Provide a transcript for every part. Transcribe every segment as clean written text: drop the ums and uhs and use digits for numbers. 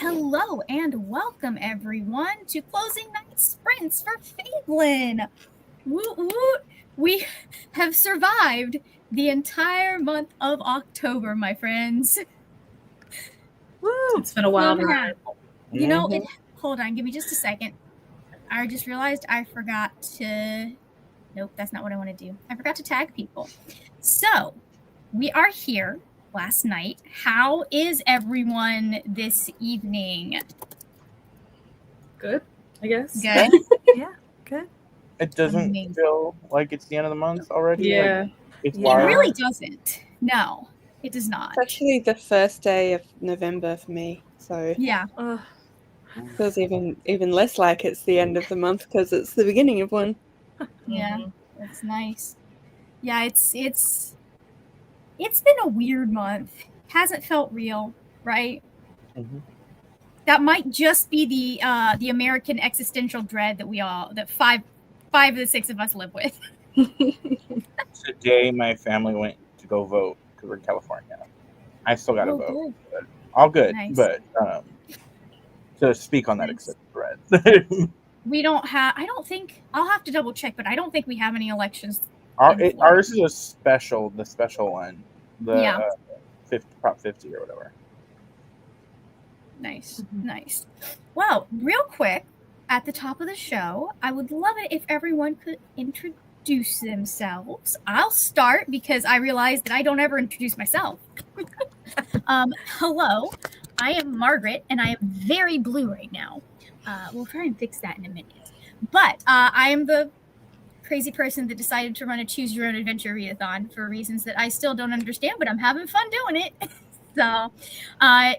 Hello and welcome everyone to Closing Night Sprints for Fablen. Woot woot! We have survived the entire month of October, my friends. Woo! It's been a wild ride. You know, hold on, give me just a second. I just realized I forgot to... Nope, that's not what I want to do. I forgot to tag people. So, we are here last night. How is everyone this evening? Good, I guess. Good? Yeah, good. It doesn't feel like it's the end of the month already. Yeah. Like, it's It wild. really doesn't. No, it does not. It's actually the first day of November for me, so Yeah. it feels even less like it's the end of the month because it's the beginning of one. Yeah, that's nice. Yeah, it's been a weird month. Hasn't felt real, right? Mhm. That might just be the American existential dread that five of the six of us live with. Today, my family went to go vote because we're in California. I still got to vote. Good. But all good, Nice. but to speak on that Nice. extended thread. We don't have. I don't think. I'll have to double check, but I don't think we have any elections. Ours is the special one, Yeah. 50, Prop 50 or whatever. Nice, nice. Well, real quick, at the top of the show, I would love it if everyone could introduce themselves. I'll start because I realized that I don't ever introduce myself. Hello, I am Margaret, and I am very blue right now. We'll try and fix that in a minute. But I am the crazy person that decided to run a Choose Your Own Adventure readathon for reasons that I still don't understand, but I'm having fun doing it. So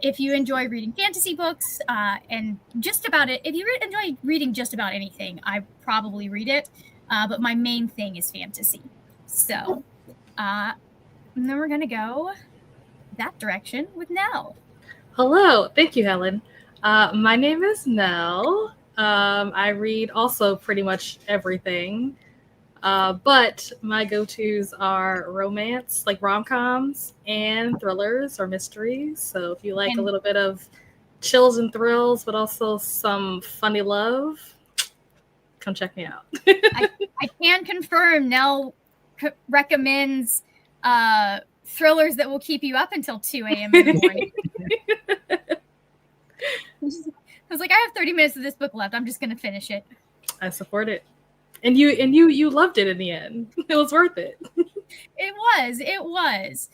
if you enjoy reading fantasy books and just about it, if you enjoy reading just about anything, I probably read it. But my main thing is fantasy. So and then we're going to go that direction with Nell. Hello. Thank you, Helen. My name is Nell. I read also pretty much everything. But my go-tos are romance, like rom-coms, and thrillers or mysteries. So if you like a little bit of chills and thrills, but also some funny love, come check me out. I can confirm Nell recommends thrillers that will keep you up until 2 a.m. in the morning. I was like, I have 30 minutes of this book left. I'm just going to finish it. I support it. And you loved it in the end. It was worth it. It was.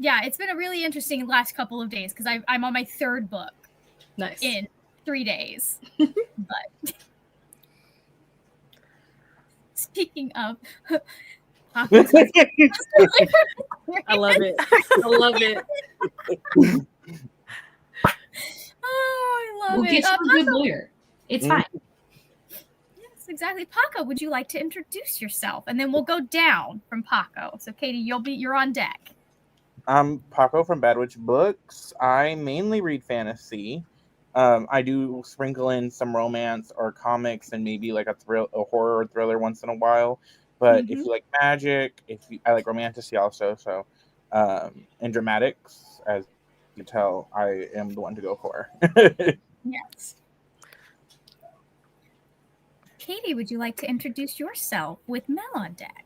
Yeah, it's been a really interesting last couple of days because I'm on my third book. Nice. In 3 days. But speaking of, I love it. I love it. Oh, I love we'll it. Get you a good lawyer. It's fine. Exactly. Paco, would you like to introduce yourself? And then we'll go down from Paco. So Katie, you're on deck. I'm Paco from Bad Witch Books. I mainly read fantasy. I do sprinkle in some romance or comics and maybe like a horror or thriller once in a while. But if you like magic, I like romantasy also. So and dramatics, as you can tell, I am the one to go for. Yes. Katie, would you like to introduce yourself with Mel on deck?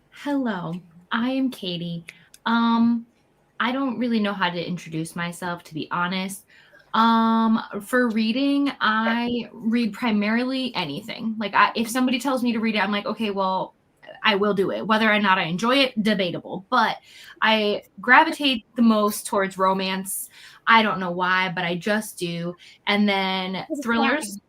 Hello, I am Katie. I don't really know how to introduce myself, to be honest. For reading, I read primarily anything. Like if somebody tells me to read it, I'm like, okay, well, I will do it. Whether or not I enjoy it, debatable. But I gravitate the most towards romance. I don't know why, but I just do. And then thrillers.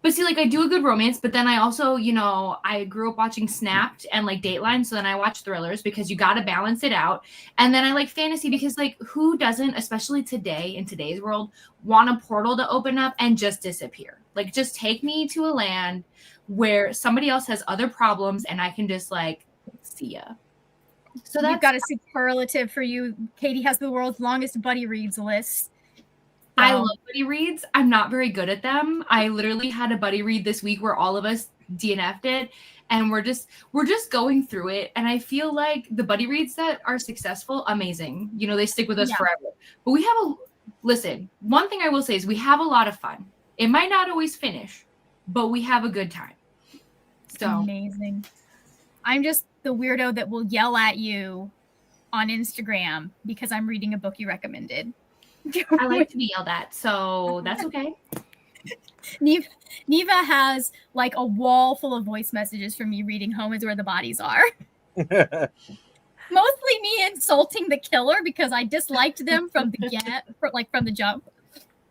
But see, like I do a good romance, but then I also, I grew up watching Snapped and like Dateline. So then I watch thrillers because you got to balance it out. And then I like fantasy because like who doesn't, especially today in today's world, want a portal to open up and just disappear? Like just take me to a land where somebody else has other problems and I can just like see ya. So you've got a superlative for you. Katie has the world's longest buddy reads list. I love buddy reads. I'm not very good at them. I literally had a buddy read this week where all of us DNF'd it, and we're just going through it. And I feel like the buddy reads that are successful, amazing. They stick with us forever. But we have listen, one thing I will say is we have a lot of fun. It might not always finish, but we have a good time. So amazing. I'm just the weirdo that will yell at you on Instagram because I'm reading a book you recommended. I like to be yelled at, so that's okay. Neva has like a wall full of voice messages from me reading Home is Where the Bodies Are. Mostly me insulting the killer because I disliked them from the jump.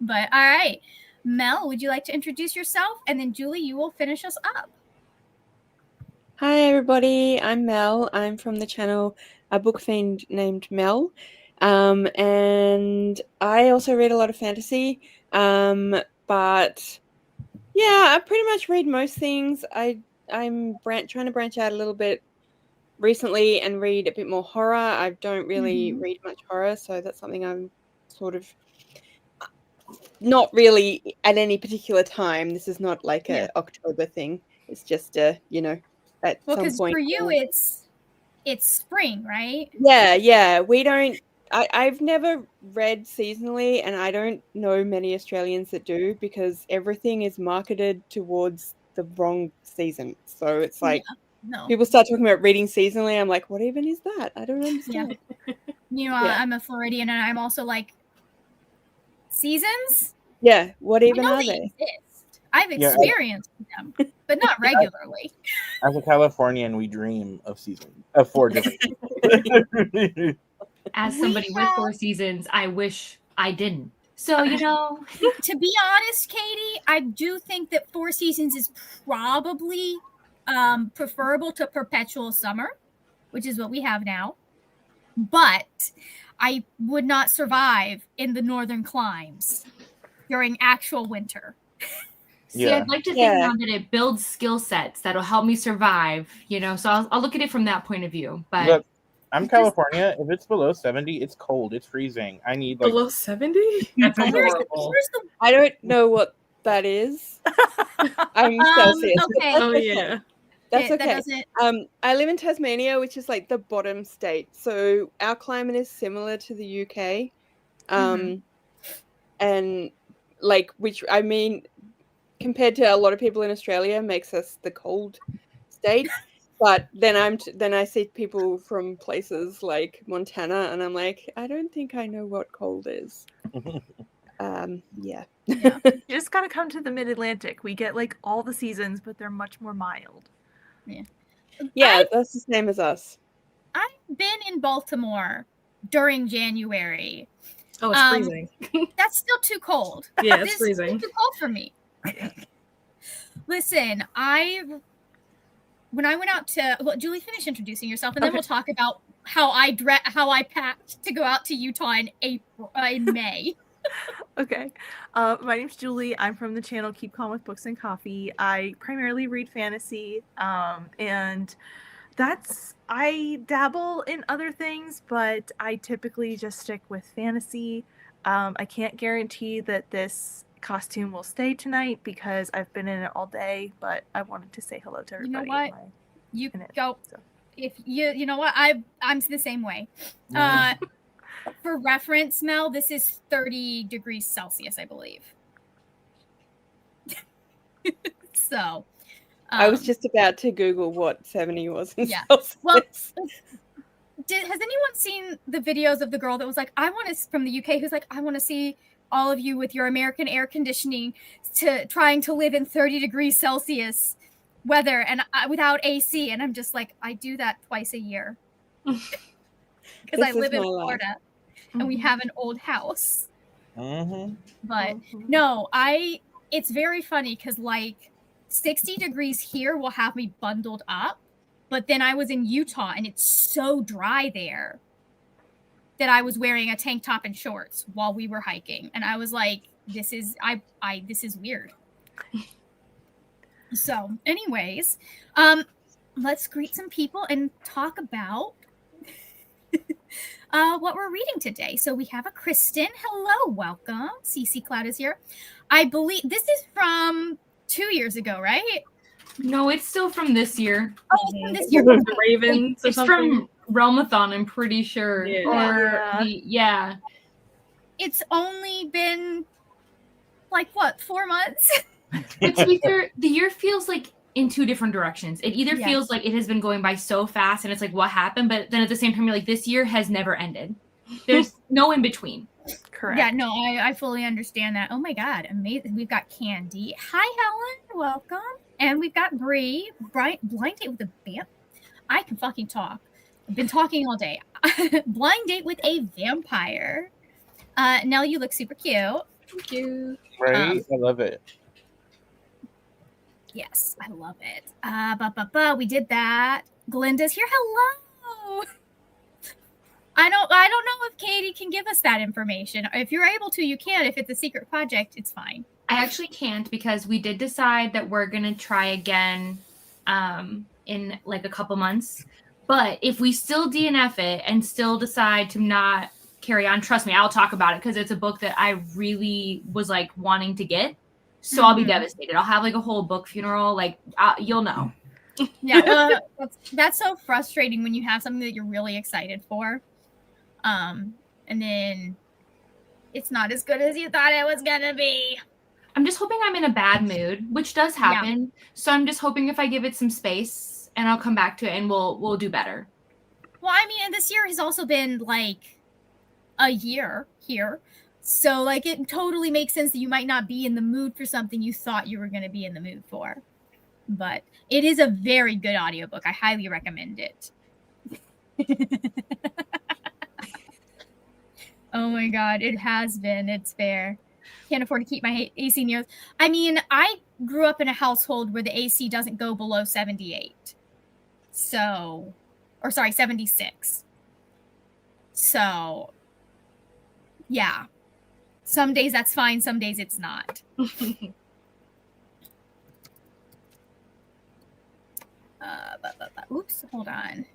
But all right, Mel, would you like to introduce yourself? And then Julie, you will finish us up. Hi everybody, I'm Mel. I'm from the channel A Book Fiend Named Mel. And I also read a lot of fantasy. But yeah, I pretty much read most things. I'm trying to branch out a little bit recently and read a bit more horror. I don't really read much horror, so that's something I'm sort of not really at any particular time. This is not like a October thing. It's just at some because point. For you it's spring, right? Yeah. We don't. I've never read seasonally, and I don't know many Australians that do because everything is marketed towards the wrong season. So it's like people start talking about reading seasonally. I'm like, what even is that? I don't understand. I'm a Floridian, and I'm also like, seasons? Yeah, what even are they? Exist. I've experienced them, but not regularly. As a Californian, we dream of 4 different seasons. As somebody with 4 seasons, I wish I didn't. So, To be honest, Katie, I do think that 4 seasons is probably preferable to perpetual summer, which is what we have now. But I would not survive in the northern climes during actual winter. See, I'd like to think now that it builds skill sets that'll help me survive, so I'll look at it from that point of view. But look, I'm California. If it's below 70, it's cold. It's freezing. I need below 70? That's horrible. I don't know what that is. I'm Celsius. Okay. Oh yeah. That's okay. I live in Tasmania, which is like the bottom state. So our climate is similar to the UK. And like, which I mean, compared to a lot of people in Australia, makes us the cold state. But then I see people from places like Montana, and I'm like, I don't think I know what cold is. You just gotta come to the Mid-Atlantic. We get like all the seasons, but they're much more mild. Yeah, that's the same as us. I've been in Baltimore during January. Oh, it's freezing. That's still too cold. Yeah, it's freezing. Too cold for me. Listen, when I went out to Julie, finish introducing yourself, and then we'll talk about how I packed to go out to Utah in May. Okay. My name's Julie. I'm from the channel Keep Calm with Books and Coffee. I primarily read fantasy, and I dabble in other things, but I typically just stick with fantasy. I can't guarantee that this costume will stay tonight because I've been in it all day, but I wanted to say hello to everybody. You know what? You go. So. If you know what, I'm the same way. For reference, Mel, this is 30 degrees Celsius, I believe. So. I was just about to Google what 70 was in Celsius. Well, has anyone seen the videos of the girl that was like, from the UK, who's like, I want to see all of you with your American air conditioning trying to live in 30 degrees Celsius weather and without AC. And I'm just like, I do that twice a year because I live in Florida and we have an old house. But no, it's very funny because like 60 degrees here will have me bundled up. But then I was in Utah and it's so dry there that I was wearing a tank top and shorts while we were hiking. And I was like, this is weird. So anyways, let's greet some people and talk about what we're reading today. So we have a Kristen. Hello, welcome. CC Cloud is here. I believe this is from 2 years ago, right? No, it's still from this year. Oh, it's from this year. The Ravens. It's from Realmathon, I'm pretty sure. It it's only been like what, 4 months? But to be fair, the year feels like in two different directions. It either Yes. feels like it has been going by so fast and it's like, what happened? But then at the same time, you're like, this year has never ended. There's no in between. Correct. Yeah, no, I fully understand that. Oh my god, amazing. We've got Candy. Hi, Helen. Welcome. And we've got Bree. Blind date with a vamp. I can fucking talk. I've been talking all day. Blind date with a vampire. Nell, you look super cute. Thank you. Right? I love it. Yes, I love it. We did that. Glinda's here. Hello. I don't know if Katie can give us that information. If you're able to, you can. If it's a secret project, it's fine. I actually can't because we did decide that we're going to try again in like a couple months. But if we still DNF it and still decide to not carry on, trust me, I'll talk about it because it's a book that I really was like wanting to get. So I'll be devastated. I'll have like a whole book funeral. Like you'll know. Yeah, that's so frustrating when you have something that you're really excited for, and then it's not as good as you thought it was gonna be. I'm just hoping I'm in a bad mood, which does happen. Yeah. So I'm just hoping if I give it some space and I'll come back to it and we'll do better. Well, I mean, this year has also been like a year here. So, like, it totally makes sense that you might not be in the mood for something you thought you were going to be in the mood for. But it is a very good audiobook. I highly recommend it. Oh, my God. It has been. It's fair. Can't afford to keep my AC near. I mean, I grew up in a household where the AC doesn't go below 78. So, or sorry, 76. So, yeah. Some days that's fine, some days it's not. Oops, hold on.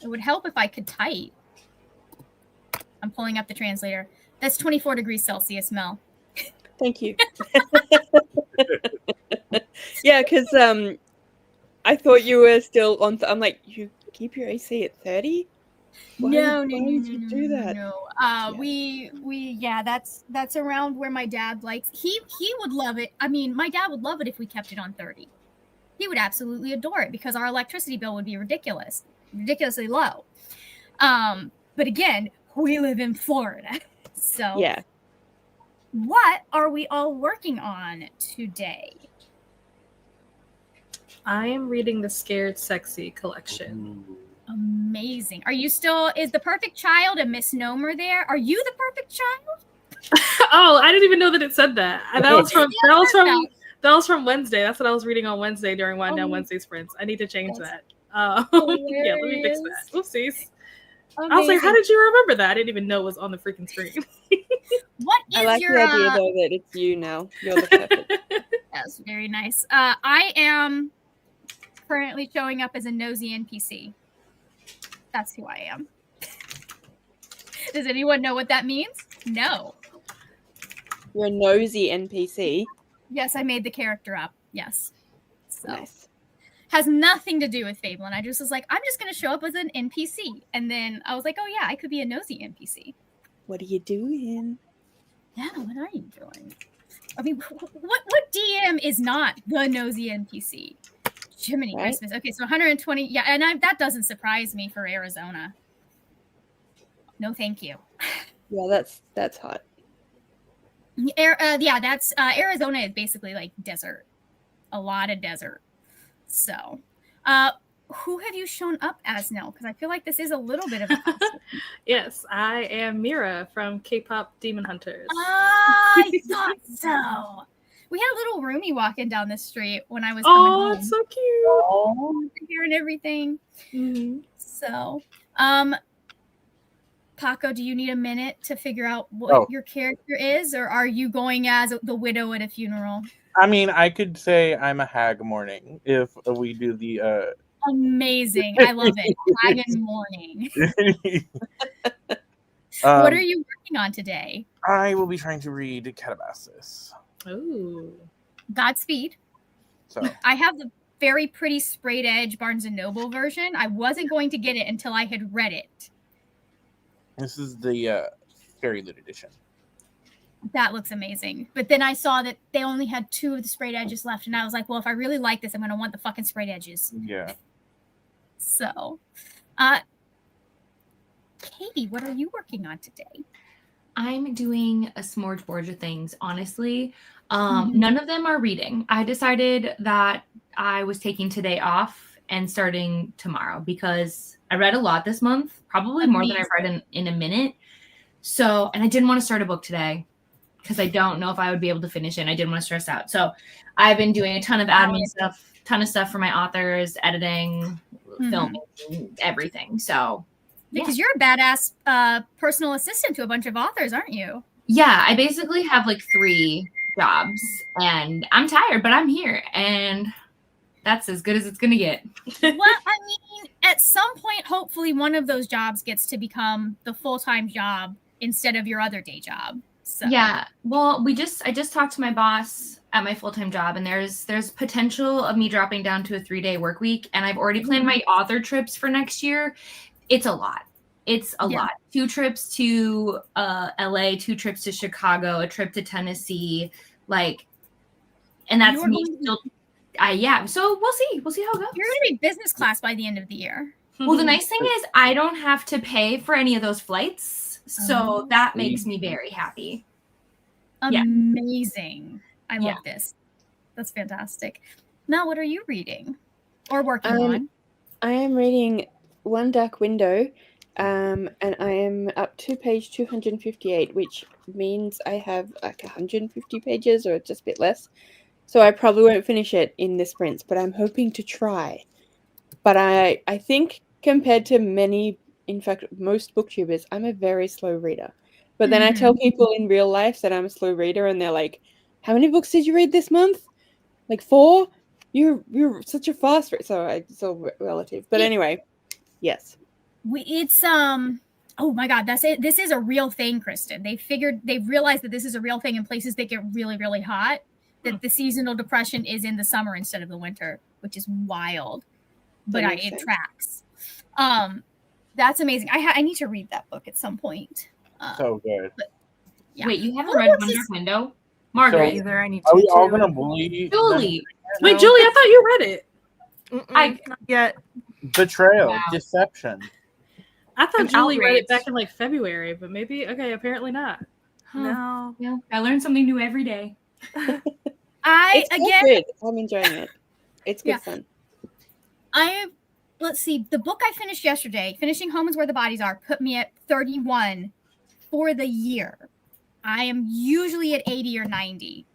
It would help if I could type. I'm pulling up the translator. That's 24 degrees Celsius, Mel. Thank you. Yeah, because I thought you were still on. I'm like, you keep your AC at 30? No, do that? Yeah, that's around where my dad likes. He would love it. I mean, my dad would love it if we kept it on 30. He would absolutely adore it because our electricity bill would be ridiculously low. But again, we live in Florida, so yeah. What are we all working on today? I am reading the Scared Sexy collection. Amazing. Are you still, is the perfect child a misnomer there? Are you the perfect child? Oh, I didn't even know that it said that. That was from Wednesday. That's what I was reading on Wednesday during Wind Down Wednesday sprints. I need to change that. Yeah, let me fix that. Oopsies. Amazing. I was like, how did you remember that? I didn't even know it was on the freaking screen. What is I like your the idea though that it's you now. You're the perfect. That's very nice. I am currently showing up as a nosy NPC. That's who I am. Does anyone know what that means? No. You're a nosy NPC. Yes, I made the character up. Yes. So nice. Has nothing to do with Fablen. I just was like, I'm just going to show up as an NPC. And then I was like, oh yeah, I could be a nosy NPC. What are you doing? Yeah, what are you doing? I mean, what DM is not the nosy NPC? Jiminy Christmas. Okay, so 120. Yeah, and that doesn't surprise me for Arizona. No, thank you. Yeah, that's hot. Yeah, that's Arizona is basically like desert. A lot of desert. So, who have you shown up as now? Because I feel like this is a little bit of a Yes, I am Mira from K-pop Demon Hunters. I thought so. We had a little roomie walking down the street when I was coming home. Oh, it's so cute. Here and everything. Mm-hmm. So, Paco, do you need a minute to figure out what your character is, or are you going as the widow at a funeral? I mean, I could say I'm a hag mourning if we do the Amazing. I love it. Hag and mourning. What are you working on today? I will be trying to read Catabasis. Ooh. Godspeed. So I have the very pretty sprayed edge Barnes & Noble version. I wasn't going to get it until I had read it. This is the Fairy Loot edition. That looks amazing. But then I saw that they only had 2 of the sprayed edges left, and I was like, well, if I really like this, I'm going to want the fucking sprayed edges. Yeah. So, Katie, what are you working on today? I'm doing a smorgasbord of things, honestly. None of them are reading. I decided that I was taking today off and starting tomorrow because I read a lot this month, probably more than I've read in a minute. So, and I didn't want to start a book today because I don't know if I would be able to finish it. And I didn't want to stress out. So I've been doing a ton of admin stuff, ton of stuff for my authors, editing, filming, everything. So because you're a badass personal assistant to a bunch of authors, aren't you? Yeah, I basically have like 3 jobs and I'm tired, but I'm here and that's as good as it's going to get. Well, I mean, at some point, hopefully one of those jobs gets to become the full-time job instead of your other day job. So. Yeah. Well, I just talked to my boss at my full-time job and there's potential of me dropping down to a 3-day work week. And I've already planned my author trips for next year. It's a lot. It's a lot. 2 trips to LA, 2 trips to Chicago, a trip to Tennessee, and that's me still. Yeah. So we'll see. We'll see how it goes. You're going to be business class by the end of the year. Well, the nice thing is I don't have to pay for any of those flights, so that makes me very happy. Amazing. I love this. That's fantastic. Mel, what are you reading or working on? I am reading One Dark Window. And I am up to page 258, which means I have like 150 pages or just a bit less. So I probably won't finish it in this sprint, but I'm hoping to try. But I think compared to many, in fact, most booktubers, I'm a very slow reader. But then I tell people in real life that I'm a slow reader and they're like, how many books did you read this month? Like 4? You're such a fast reader. So it's all relative. But anyway, yes. It's oh my god, that's it. This is a real thing, Kristen. They've realized that this is a real thing in places that get really, really hot, that the seasonal depression is in the summer instead of the winter, which is wild. But it tracks. That's amazing. I need to read that book at some point. So good. But, Wait, you haven't read One Dark Window? Margaret. Either I need Are to. we all gonna bully Julie? Wait, Julie, I thought you read it. Not yet. Betrayal, deception. I thought I'm Julie read it outraged. back in like February, but maybe apparently not. No. Yeah, I learn something new every day. It's good. I'm enjoying it. It's good fun. Let's see. The book I finished yesterday, Finishing Home is Where the Bodies Are, put me at 31 for the year. I am usually at 80 or 90.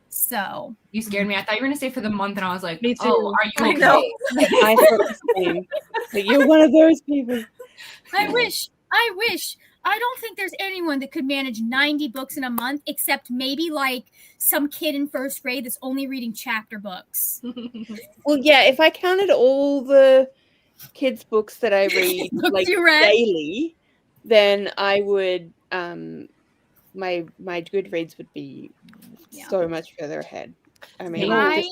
So you scared me. I thought you were gonna say for the month, and I was like, me too. "Oh, are you okay?" I thought the same. But you're one of those people. I wish. I don't think there's anyone that could manage 90 books in a month, except maybe like some kid in 1st grade that's only reading chapter books. Well, yeah, if I counted all the kids' books that I read like daily, then I would my Goodreads would be so much further ahead. I mean, I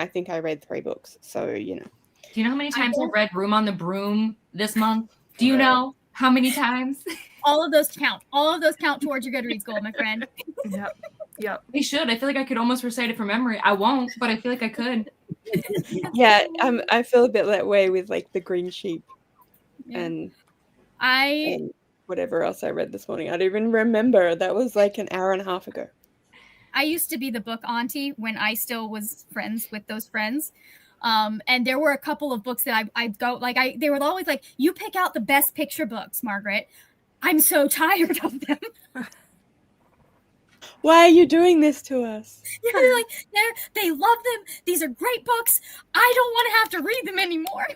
think I read 3 books, so you know. Do you know how many times I've read Room on the Broom this month? Do you know how many times? All of those count. All of those count towards your Goodreads goal, my friend. Yep. They should. I feel like I could almost recite it from memory. I won't, but I feel like I could. Yeah, I feel a bit that way with like The Green Sheep and whatever else I read this morning. I don't even remember. That was like an hour and a half ago. I used to be the book auntie when I still was friends with those friends. And there were a couple of books that I'd go, like, they were always like, you pick out the best picture books, Margaret. I'm so tired of them. Why are you doing this to us? Yeah, they love them. These are great books. I don't want to have to read them anymore.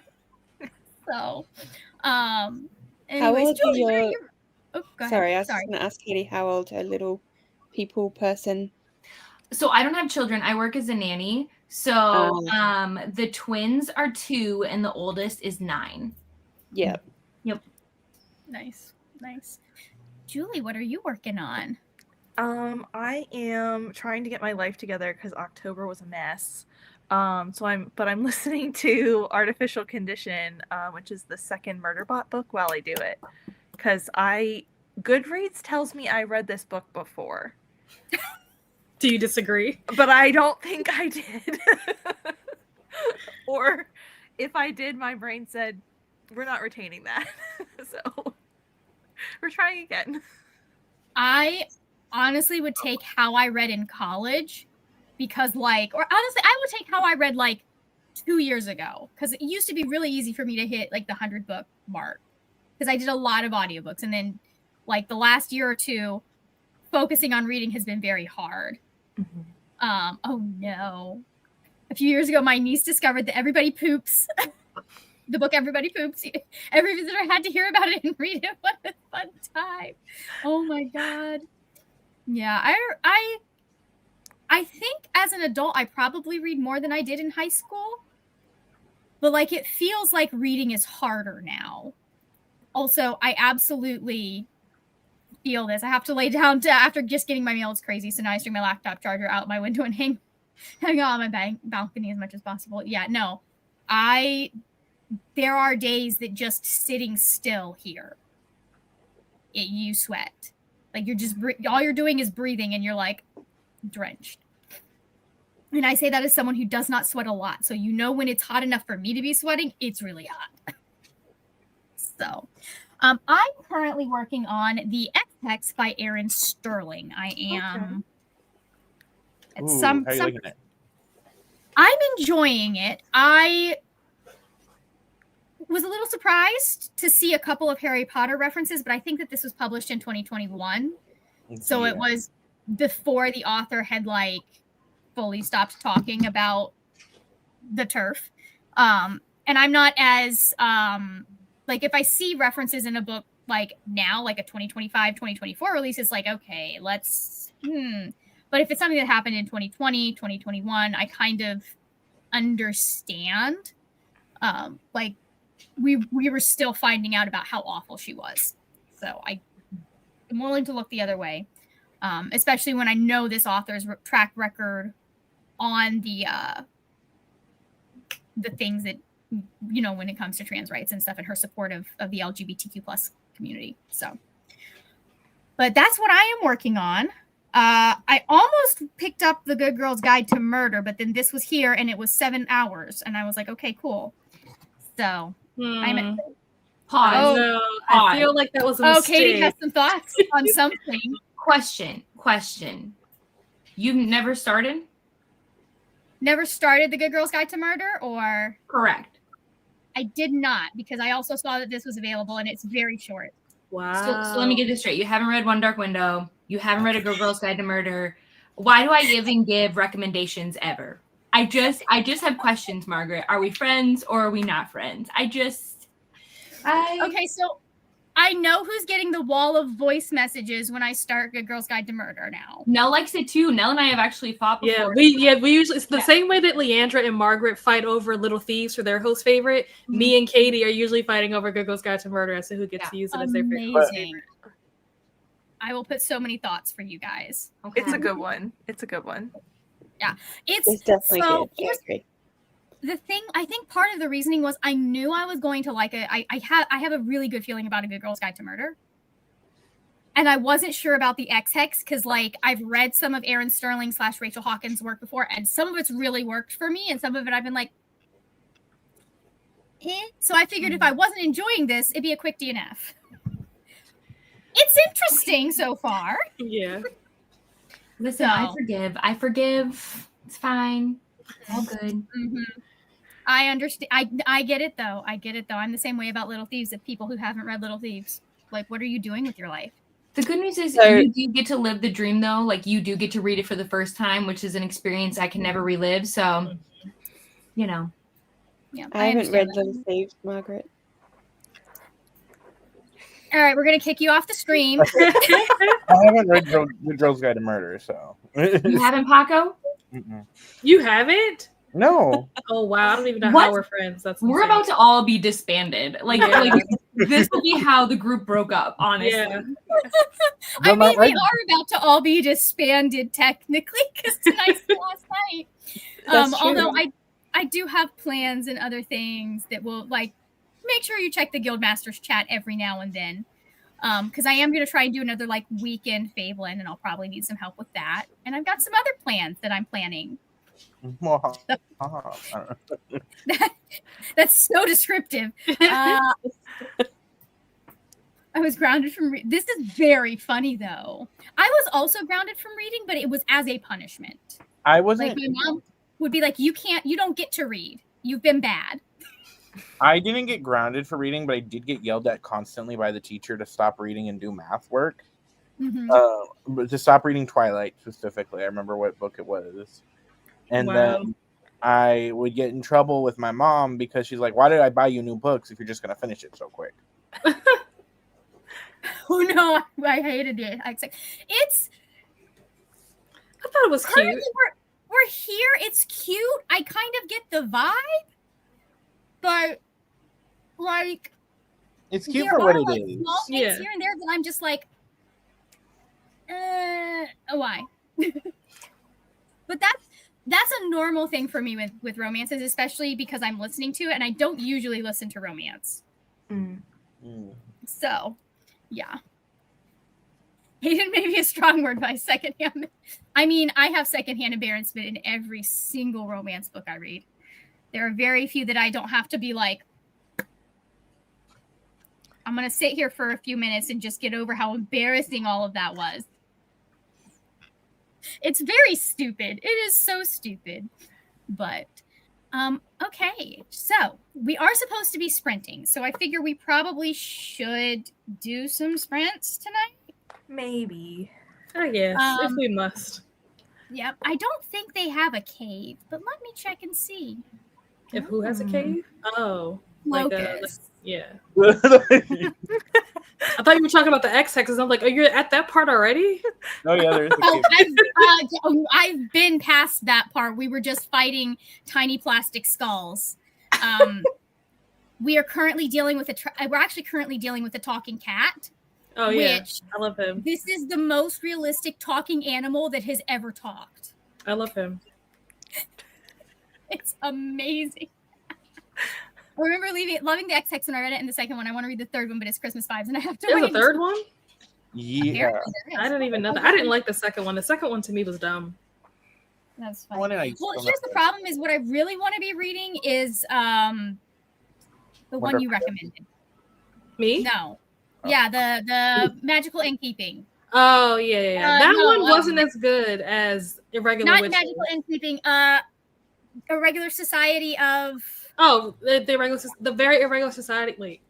So, anyways, Julie, where are you? Oh, go ahead. Sorry, I was just going to ask Katie, how old a little people person? So I don't have children. I work as a nanny. So the twins are 2 and the oldest is 9. Yep. Nice. Julie, what are you working on? I am trying to get my life together because October was a mess. I'm listening to Artificial Condition, which is the second Murderbot book while I do it. Because I Goodreads tells me I read this book before, Do you disagree? but I don't think I did. Or if I did, my brain said, we're not retaining that. So we're trying again. I honestly would take how I read in college because or honestly, I would take how I read 2 years ago because it used to be really easy for me to hit the 100 book mark because I did a lot of audiobooks. And then the last year or two, focusing on reading has been very hard. Mm-hmm. Oh no. A few years ago, my niece discovered that Everybody Poops, the book Everybody Poops. Every visitor had to hear about it and read it. What a fun time. Oh my God. Yeah, I think as an adult, I probably read more than I did in high school. But it feels like reading is harder now. Also, I absolutely feel this. I have to lay down after just getting my mail. It's crazy. So now I string my laptop charger out my window and hang out on my balcony as much as possible. Yeah, no. There are days that just sitting still here, you sweat. You're just, all you're doing is breathing and you're drenched. And I say that as someone who does not sweat a lot. So when it's hot enough for me to be sweating, it's really hot. So I'm currently working on the X-Hex by Aaron Sterling. I am... Ooh, how are you liking it? I'm enjoying it. I was a little surprised to see a couple of Harry Potter references, but I think that this was published in 2021. So it was before the author had fully stopped talking about the turf. And I'm not as if I see references in a book now, a 2025, 2024 release, it's okay, let's But if it's something that happened in 2020, 2021, I kind of understand. We were still finding out about how awful she was. So I'm willing to look the other way, especially when I know this author's track record on the things that, when it comes to trans rights and stuff and her support of the LGBTQ plus community. So, but that's what I am working on. I almost picked up The Good Girl's Guide to Murder, but then this was here and it was 7 hours. And I was like, okay, cool. So I'm at pause. Oh, no, I feel like that was a mistake. Katie has some thoughts on something. Question. You've never started? Never started The Good Girl's Guide to Murder, or? Correct. I did not, because I also saw that this was available and it's very short. Wow. So let me get this straight. You haven't read One Dark Window. You haven't read A Good Girl's Guide to Murder. Why do I even give recommendations ever? I just have questions, Margaret. Are we friends or are we not friends? Okay, so I know who's getting the wall of voice messages when I start Good Girl's Guide to Murder now. Nell likes it too. Nell and I have actually fought before. We usually, it's the same way that Leandra and Margaret fight over Little Thieves for their host favorite. Mm-hmm. Me and Katie are usually fighting over Good Girl's Guide to Murder as to who gets to use it as their favorite. I will put so many thoughts for you guys. Okay. It's a good one. Yeah, it's definitely so good. The thing, I think part of the reasoning was I knew I was going to like it. I have a really good feeling about A Good Girl's Guide to Murder. And I wasn't sure about the X-Hex because I've read some of Aaron Sterling / Rachel Hawkins' work before, and some of it's really worked for me, and some of it I've been So I figured if I wasn't enjoying this, it'd be a quick DNF. It's interesting so far. Yeah. Listen, so, I forgive. It's fine. It's all good. Mm-hmm. I understand. I get it though. I'm the same way about Little Thieves. Of people who haven't read Little Thieves, what are you doing with your life? The good news is you do get to live the dream though. You do get to read it for the first time, which is an experience I can never relive. So, Yeah, I haven't read Little Thieves, Margaret. All right, we're gonna kick you off the stream. I haven't read Good Girl's Guide to Murder, so. You haven't, Paco? Mm-mm. You haven't? No. Oh wow! I don't even know how we're friends. We're about to all be disbanded. This will be how the group broke up. Honestly, yeah. I mean, we are about to all be disbanded technically because tonight's the last night. Although I do have plans and other things that will make sure you check the Guildmasters chat every now and then. Because I am going to try and do another like weekend Fablen, and I'll probably need some help with that. And I've got some other plans that I'm planning. That's so descriptive. I was grounded from this is very funny though. I was also grounded from reading, but it was as a punishment. I wasn't. Like my mom would be like, you don't get to read. You've been bad. I didn't get grounded for reading, but I did get yelled at constantly by the teacher to stop reading and do math work. But to stop reading Twilight specifically. I remember what book it was. And then I would get in trouble with my mom because she's like, why did I buy you new books if you're just going to finish it so quick? Oh no, I hated it. I thought it was cute. We're here. It's cute. I kind of get the vibe, but like, it's cute for what it is. Small things here and there that I'm just like, why? But that's a normal thing for me with romances, especially because I'm listening to it, and I don't usually listen to romance. So, yeah. Hated may be a strong word by secondhand. I mean, I have secondhand embarrassment in every single romance book I read. There are very few that I don't have to be like, I'm going to sit here for a few minutes and just get over how embarrassing all of that was. It's very stupid. It is so stupid. But, okay. So, we are supposed to be sprinting. So, I figure we probably should do some sprints tonight. Maybe. I guess, if we must. Yep. I don't think they have a cave, but let me check and see. If who has a cave? Oh. Locust. Yeah. I thought you were talking about the X-hexes. I'm like, oh, you're at that part already? Oh, yeah, there is a cave. I've been past that part. We were just fighting tiny plastic skulls. We are currently dealing with we're actually currently dealing with a talking cat. Oh, yeah. I love him. This is the most realistic talking animal that has ever talked. I love him. It's amazing. I remember loving the X-Hex when I read it, and the second one. I want to read the third one, but it's Christmas Vibes, and I have to There's wait. a third one? Yeah. I didn't even know that. I didn't like the second one. The second one to me was dumb. That's funny. Well, here's the problem: is what I really want to be reading is the one you recommended. Me? No. Yeah, the magical innkeeping. Oh yeah. That one wasn't as good as Irregular Witches. Not magical innkeeping. Irregular Society of. Oh, the very irregular society. Wait.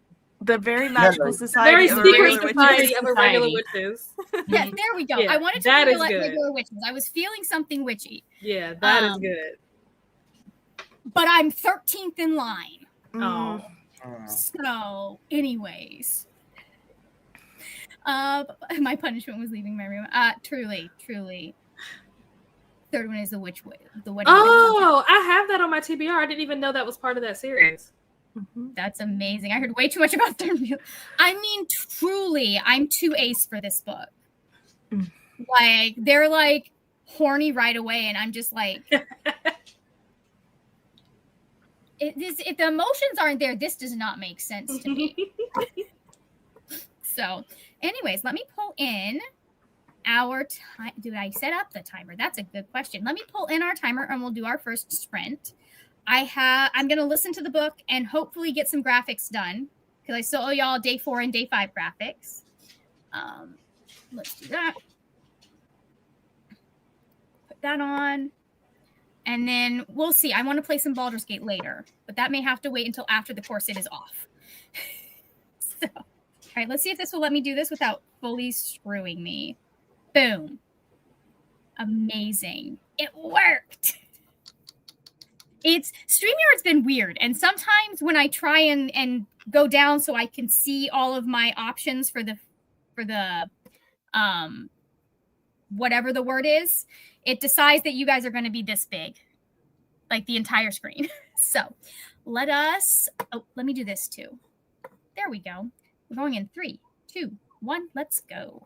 The very magical society. Very secret society of irregular witches. Yes, there we go. Yeah, I wanted to read like regular witches. I was feeling something witchy. Yeah, that is good. But I'm 13th in line. Oh. So, anyways. My punishment was leaving my room. Truly. Third one is the witch. The wedding. Oh, I have that on my TBR. I didn't even know that was part of that series. That's amazing. I heard way too much about third. I mean, truly, I'm too ace for this book. Like, they're like horny right away, and I'm just like, if the emotions aren't there, this does not make sense to me. So, anyways, let me pull in our time. Did I set up the timer? That's a good question. Let me pull in our timer and we'll do our first sprint. I'm going to listen to the book and hopefully get some graphics done because I still owe y'all day 4 and day 5 graphics. Let's do that. Put that on. And then we'll see. I want to play some Baldur's Gate later, but that may have to wait until after the corset is off. So, all right, let's see if this will let me do this without fully screwing me. Boom. Amazing. It worked. StreamYard's been weird. And sometimes when I try and go down so I can see all of my options for the whatever the word is, it decides that you guys are going to be this big. Like the entire screen. So let me do this too. There we go. We're going in 3, 2, 1. Let's go.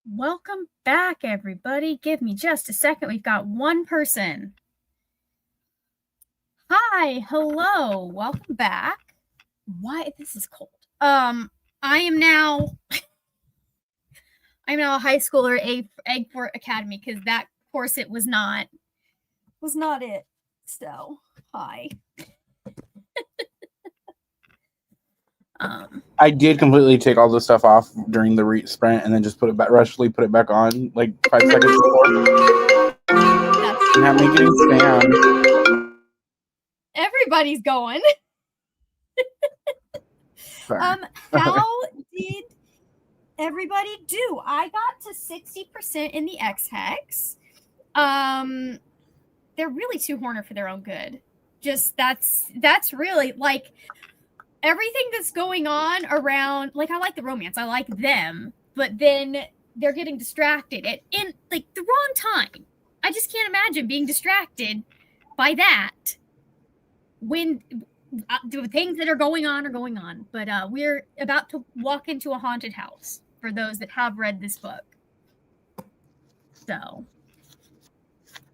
Welcome back, everybody. Give me just a second. We've got one person. Hi, hello, welcome back. Why this is cold. I am now a high schooler Eggport Academy because that corset was not it. So hi. I did completely take all the stuff off during the sprint and then just put it back, rushly put it back on like 5 seconds before. Not making spam. Everybody's going. How did everybody do? I got to 60% in the X-Hex. They're really too horner for their own good. Just that's really like everything that's going on around. Like I like the romance, I like them, but then they're getting distracted in like the wrong time. I just can't imagine being distracted by that when the things that are going on. But we're about to walk into a haunted house for those that have read this book. So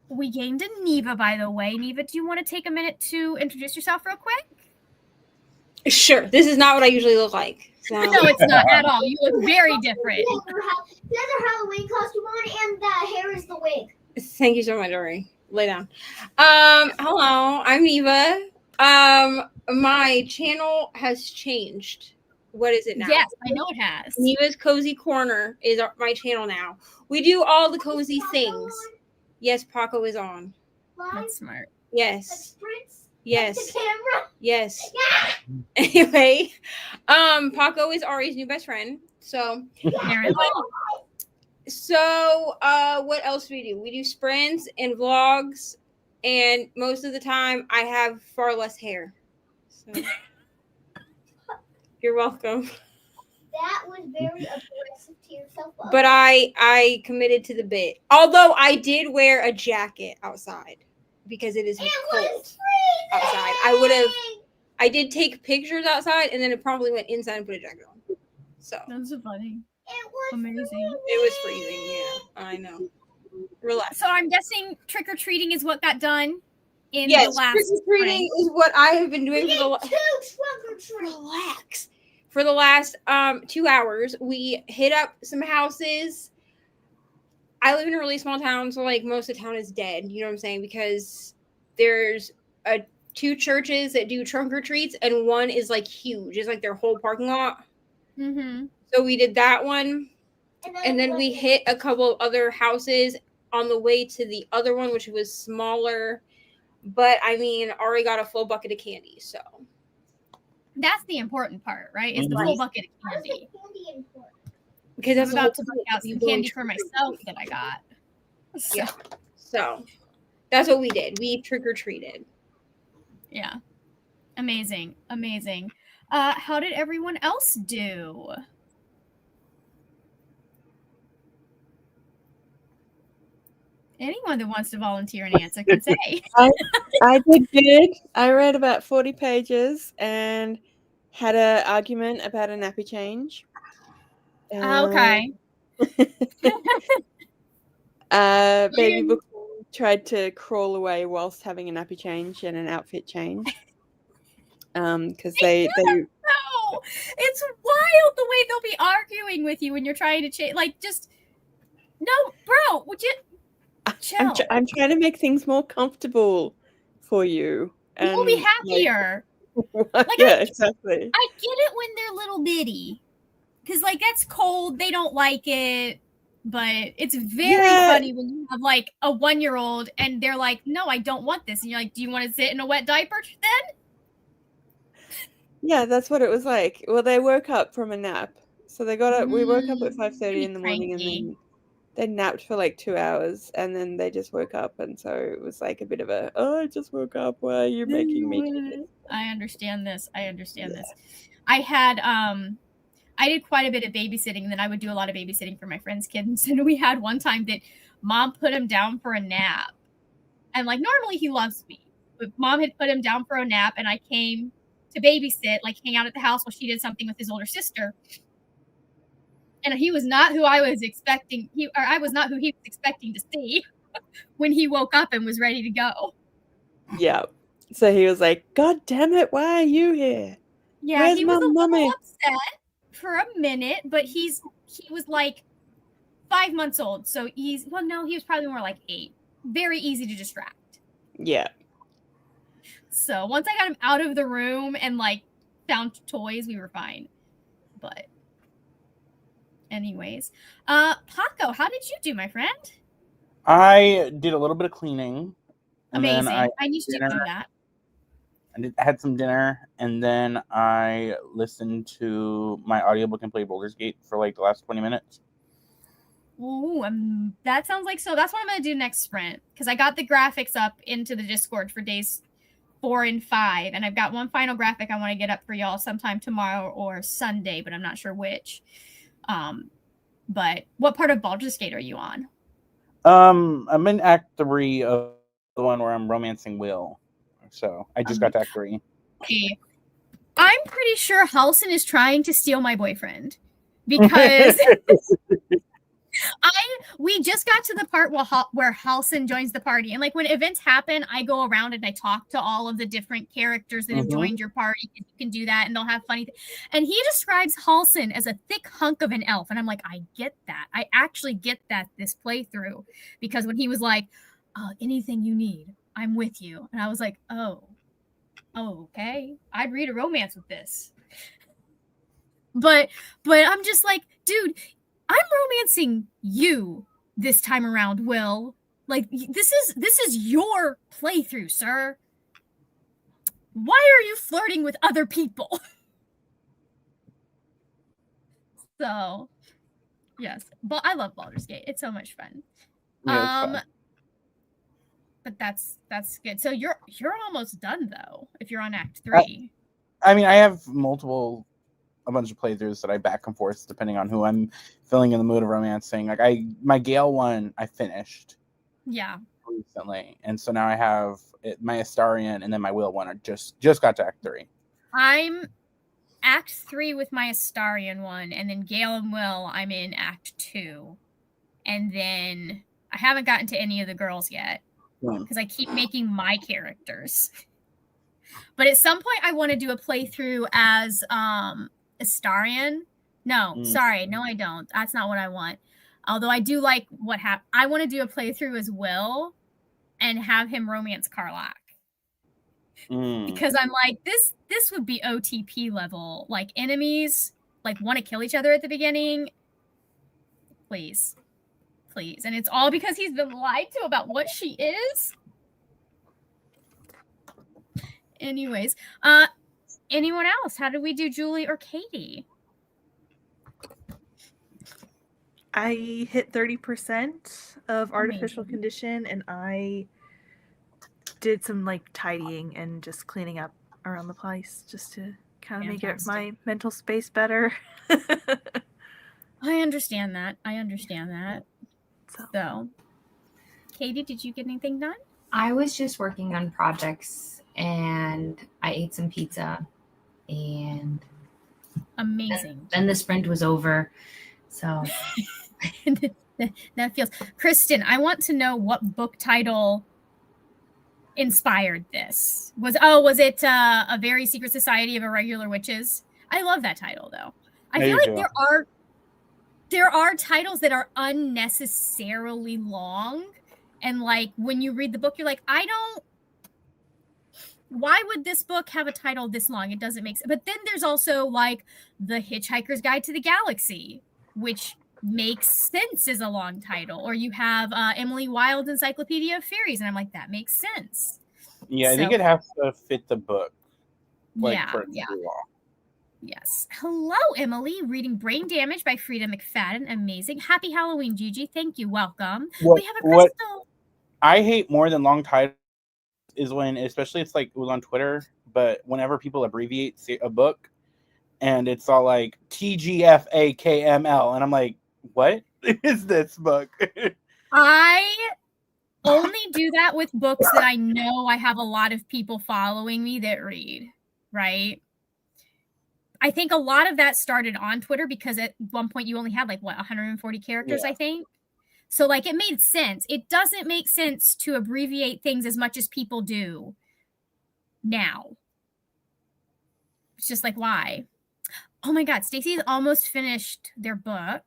we gained a Neva, by the way. Neva, do you want to take a minute to introduce yourself real quick? Sure. This is not what I usually look like. So. No, it's not at all. You look very different. He has a Halloween costume on, and the hair is the wig. Thank you so much, Dory. Lay down. Hello, I'm Neva. My channel has changed. What is it now? Yes, I know it has. Neva's Cozy Corner is my channel now. We do all the cozy things. Yes, Paco is on. That's smart. Yes. Yes. The camera. Yes. Anyway, Paco is Ari's new best friend. So what else do? We do sprints and vlogs, and most of the time I have far less hair. So you're welcome. That was very aggressive to yourself. But I committed to the bit. Although I did wear a jacket outside because it is cold outside. I did take pictures outside, and then it probably went inside and put a jacket on. So that's so funny. It was amazing. Freezing. It was freezing. Yeah, I know. Relax. So I'm guessing trick or treating is what got done in the last. Trick or treating is what I have been doing Relax. For the last 2 hours. We hit up some houses. I live in a really small town, so like most of the town is dead. You know what I'm saying? Because there's 2 churches that do trunk or treats, and one is like huge. It's like their whole parking lot. Mm-hmm. So we did that one, and then we hit a couple of other houses on the way to the other one, which was smaller. But I mean, Ari got a full bucket of candy, so that's the important part, right? Is the full bucket of candy. Because I'm about to break out some candy for myself that I got. So. Yeah. So that's what we did. We trick or treated. Yeah. Amazing. How did everyone else do? Anyone that wants to volunteer and answer can say. I did good. I read about 40 pages and had an argument about a nappy change. Okay. Baby Book tried to crawl away whilst having a nappy change and an outfit change. Because they No, it's wild the way they'll be arguing with you when you're trying to change. Like, just no, bro. Would you? Chill. I'm trying to make things more comfortable for you. You will be happier. Yeah, exactly. I get it when they're little bitty, because like that's cold. They don't like it, but it's very funny when you have like a 1-year-old and they're like, "No, I don't want this," and you're like, "Do you want to sit in a wet diaper then?" Yeah, that's what it was like. Well, they woke up from a nap, so they got up. We woke up at 5:30 in the morning, and then they napped for like 2 hours, and then they just woke up, and so it was like a bit of a, I just woke up. Why are you making me? I understand this. I had I did quite a bit of babysitting, and then I would do a lot of babysitting for my friends' kids. And we had one time that Mom put him down for a nap, and like normally he loves me, but Mom had put him down for a nap, and I came to babysit, like hang out at the house while she did something with his older sister. And he was not who I was expecting. I was not who he was expecting to see when he woke up and was ready to go. Yeah. So he was like, God damn it, why are you here? Yeah, Where's he was my a mummy? little upset for a minute, but he was like 5 months old. So he was probably more like 8. Very easy to distract. Yeah. So once I got him out of the room and like found toys, we were fine. But anyways, Paco, how did you do, my friend? I did a little bit of cleaning. And Amazing. then I need to know that. I had some dinner, and then I listened to my audiobook and played Baldur's Gate for like the last 20 minutes. Ooh, that sounds like so. That's what I'm going to do next sprint, because I got the graphics up into the Discord for days 4 and 5, and I've got one final graphic I want to get up for y'all sometime tomorrow or Sunday, but I'm not sure which. But what part of Baldur's Gate are you on? I'm in Act 3 of the one where I'm romancing Will. So I just got to Act 3. Okay. I'm pretty sure Halson is trying to steal my boyfriend, because we just got to the part where Halson joins the party, and like when events happen, I go around and I talk to all of the different characters that have joined your party. You can do that, and they'll have funny and he describes Halson as a thick hunk of an elf, and I'm like, I get that. I actually get that this playthrough, because when he was like, anything you need, I'm with you, and I was like, oh, okay, I'd read a romance with this. But I'm just like, dude, I'm romancing you this time around, Will. Like, this is your playthrough, sir. Why are you flirting with other people? So, yes. But I love Baldur's Gate. It's so much fun. Yeah, it's fun. But that's good. So you're almost done though, if you're on Act 3. I mean, I have a bunch of playthroughs that I back and forth depending on who I'm feeling in the mood of romancing. Like my Gale one I finished. Yeah. Recently, and so now I have my Astarion and then my Will one. I just got to Act 3. I'm Act 3 with my Astarion one, and then Gale and Will, I'm in Act 2, and then I haven't gotten to any of the girls yet because I keep making my characters. But at some point, I want to do a playthrough as Astarion. No, sorry, no, I don't. That's not what I want. Although I do like what happened. I want to do a playthrough as Will and have him romance Karlach. Because I'm like, this would be OTP level. Like, enemies like want to kill each other at the beginning. Please. And it's all because he's been lied to about what she is. Anyways, anyone else? How did we do, Julie or Katie? I hit 30% of artificial condition, and I did some like tidying and just cleaning up around the place just to kind of make it my mental space better. I understand that. So, Katie, did you get anything done? I was just working on projects, and I ate some pizza, and amazing. Then the sprint was over. So that feels. Kristen, I want to know what book title inspired this. Was it A Very Secret Society of Irregular Witches? I love that title though. I feel like there are titles that are unnecessarily long, and like when you read the book, you're like, why would this book have a title this long? It doesn't make sense. But then there's also like The Hitchhiker's Guide to the Galaxy, which makes sense as a long title. Or you have Emily Wilde's Encyclopedia of Fairies, and I'm like, that makes sense. Yeah, I think it has to fit the book. Yeah. Yes. Hello, Emily. Reading Brain Damage by Frida McFadden. Amazing. Happy Halloween, Gigi. Thank you. Welcome. We have a crystal. What I hate more than long titles is when, especially it's like it was on Twitter, but whenever people abbreviate a book and it's all like TGFAKML, and I'm like, what is this book? I only do that with books that I know I have a lot of people following me that read, right? I think a lot of that started on Twitter because at one point you only had like 140 characters, I think. So like it made sense. It doesn't make sense to abbreviate things as much as people do now. It's just like, why? Oh my God, Stacy's almost finished their book.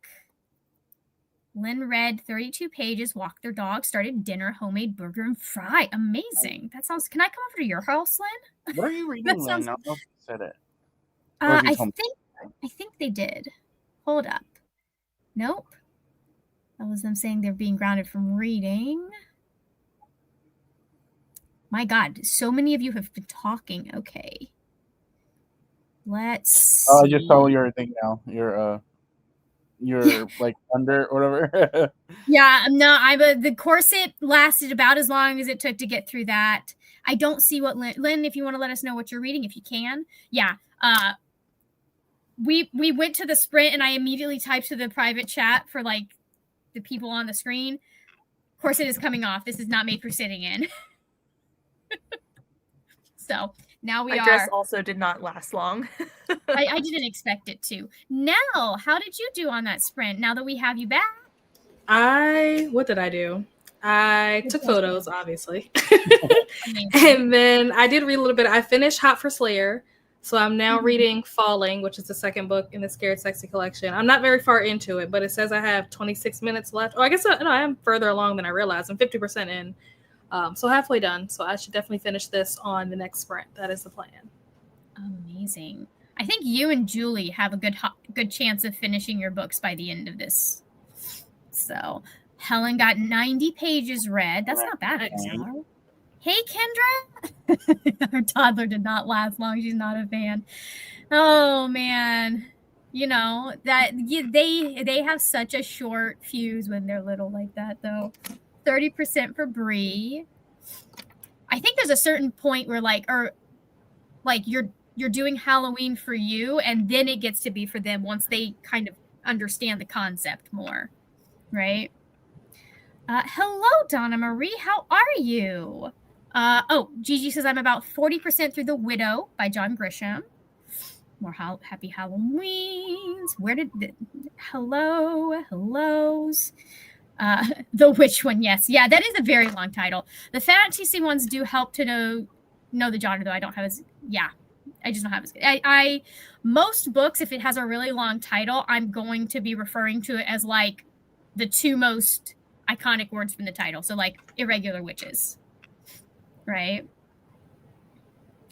Lynn read 32 pages, walked their dog, started dinner, homemade burger and fry. Amazing. That sounds, can I come over to your house, Lynn? What are you reading, That Lynn? sounds- I don't know if you said it. I think they did. Hold up. Nope. That was them saying they're being grounded from reading. My God, so many of you have been talking. Okay. Let's see. Oh, I just saw your thing now. You're like under or whatever. Yeah, no, the corset lasted about as long as it took to get through that. I don't see what Lynn, if you want to let us know what you're reading, if you can. Yeah. We went to the sprint and I immediately typed to the private chat for like the people on the screen. Corset is coming off. This is not made for sitting in. So now we My are. dress also did not last long. I didn't expect it to. Nell, how did you do on that sprint now that we have you back? What did I do? I took photos, obviously. Amazing. And then I did read a little bit. I finished Hot for Slayer. So I'm now reading Falling, which is the second book in the Scared Sexy collection. I'm not very far into it, but it says I have 26 minutes left. Oh, I guess no, I am further along than I realized. I'm 50% in. So halfway done. So I should definitely finish this on the next sprint. That is the plan. Amazing. I think you and Julie have a good chance of finishing your books by the end of this. So Helen got 90 pages read. That's not bad. Hey, Kendra. Her toddler did not last long. She's not a fan. Oh man. You know that they have such a short fuse when they're little like that, though. 30% for Bree. I think there's a certain point where you're doing Halloween for you, and then it gets to be for them once they kind of understand the concept more, right? Hello, Donna Marie. How are you? Gigi says I'm about 40% through The Widow by John Grisham. More happy Halloweens. Hellos. The Witch one, yes. Yeah, that is a very long title. The fantasy ones do help to know the genre, though. I don't have as I just don't have as good. I most books, if it has a really long title, I'm going to be referring to it as like the two most iconic words from the title. So like irregular witches. Right?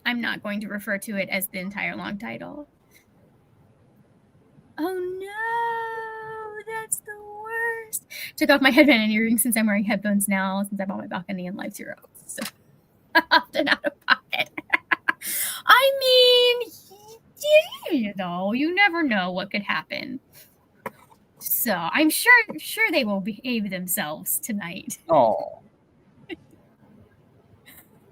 I'm not going to refer to it as the entire long title. Oh no, that's the worst. Took off my headband and earrings since I'm wearing headphones now, since I'm on my balcony in Life Zero. So often out of pocket. I mean, you never know what could happen. So I'm sure they will behave themselves tonight. Oh.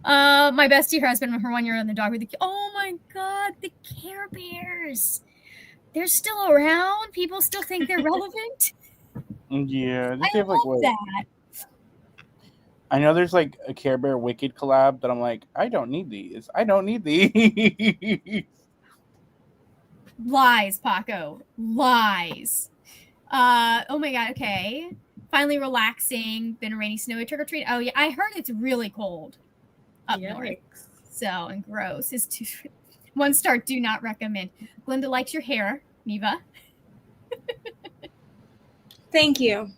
My bestie, her husband, her 1 year on the dog with oh my God, the Care Bears. They're still around. People still think they're relevant. Yeah, I have, like, love that. I know there's like a Care Bear Wicked collab that I'm like, I don't need these. Lies, Paco. Lies. Oh my God. Okay. Finally relaxing. Been a rainy, snowy trick or treat. Oh yeah, I heard it's really cold up north. So and gross. Is too 1 star. Do not recommend. Glinda likes your hair, Neva. Thank you.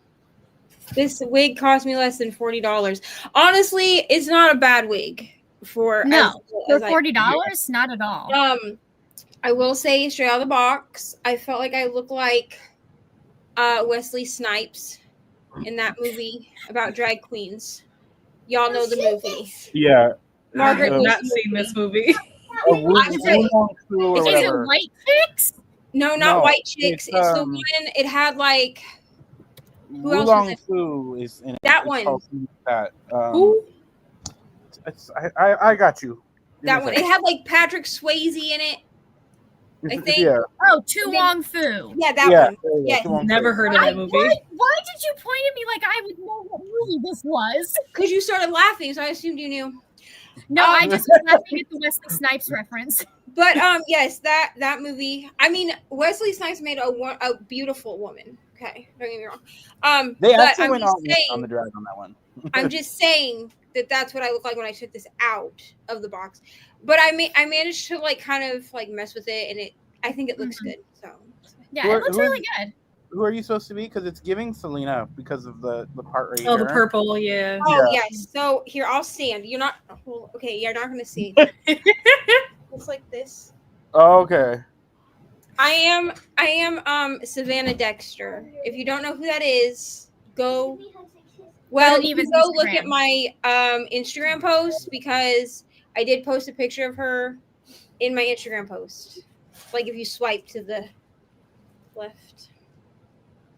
This wig cost me less than $40. Honestly, it's not a bad wig for $40. Not at all. I will say straight out of the box, I felt like I looked like Wesley Snipes in that movie about drag queens. Y'all know the movie. Yeah. Margaret I have not seen this movie. Is it White Chicks? No, not White Chicks. It's the one. It had like. Who else was it? Fu is in it. That one. That. Who? I got you. That one. It had like Patrick Swayze in it. I think. Yeah. Oh, Tu Wong Fu. Yeah, that one. Yeah. Never heard of that movie. Why did you point at me like I would know what movie this was? Because you started laughing, so I assumed you knew. No, I just was laughing at the Wesley Snipes reference. But yes, that movie. I mean, Wesley Snipes made a beautiful woman. Okay, don't get me wrong. They but actually I'm went just on saying, the drag on that one. I'm just saying that that's what I look like when I took this out of the box. But I managed to like kind of like mess with it, and I think it looks good. So Yeah, it looks really good. Who are you supposed to be? Because it's giving Selena because of the part right Oh, here. the purple, yeah. Oh yes. So here I'll stand. You're not okay. You're not gonna see. It's like this. Oh, okay. I am Savannah Dexter. If you don't know who that is, go. Well, you can go look at my Instagram post because I did post a picture of her in my Instagram post. Like if you swipe to the left.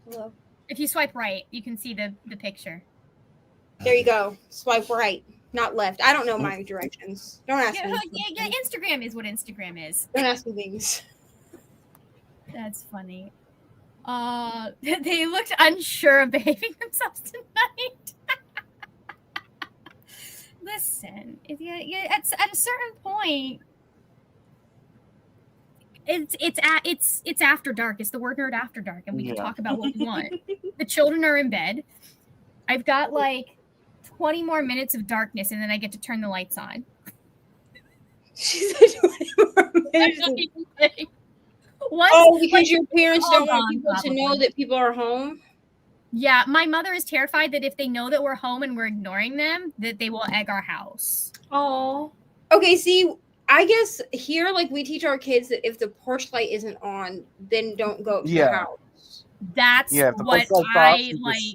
Hello. If you swipe right, you can see the picture. There you go. Swipe right, not left. I don't know my directions. Don't ask me. Yeah, Instagram is what Instagram is. Don't ask me things. That's funny. They looked unsure of behaving themselves tonight. Listen, at a certain point, it's after dark. It's the Word Nerd After Dark, and we can talk about what we want. The children are in bed. I've got like 20 more minutes of darkness, and then I get to turn the lights on. She said 20 more minutes. Oh, because your parents don't want people to know that people are home? Yeah, my mother is terrified that if they know that we're home and we're ignoring them, that they will egg our house. Oh. Okay, see, I guess here, like, we teach our kids that if the porch light isn't on, then don't go to the house. That's what I like.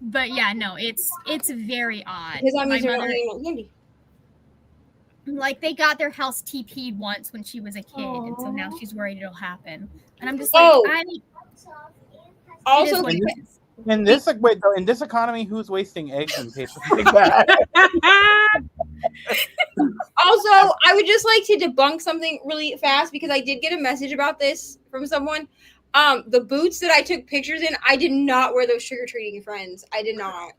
But yeah, no, it's very odd. Because that means my mother, like, they got their house TP'd once when she was a kid, and so now she's worried it'll happen. And I'm just like, also, in this economy, who's wasting eggs and paper like that? Also, I would just like to debunk something really fast because I did get a message about this from someone. The boots that I took pictures in, I did not wear those trick-or-treating, friends. I did not.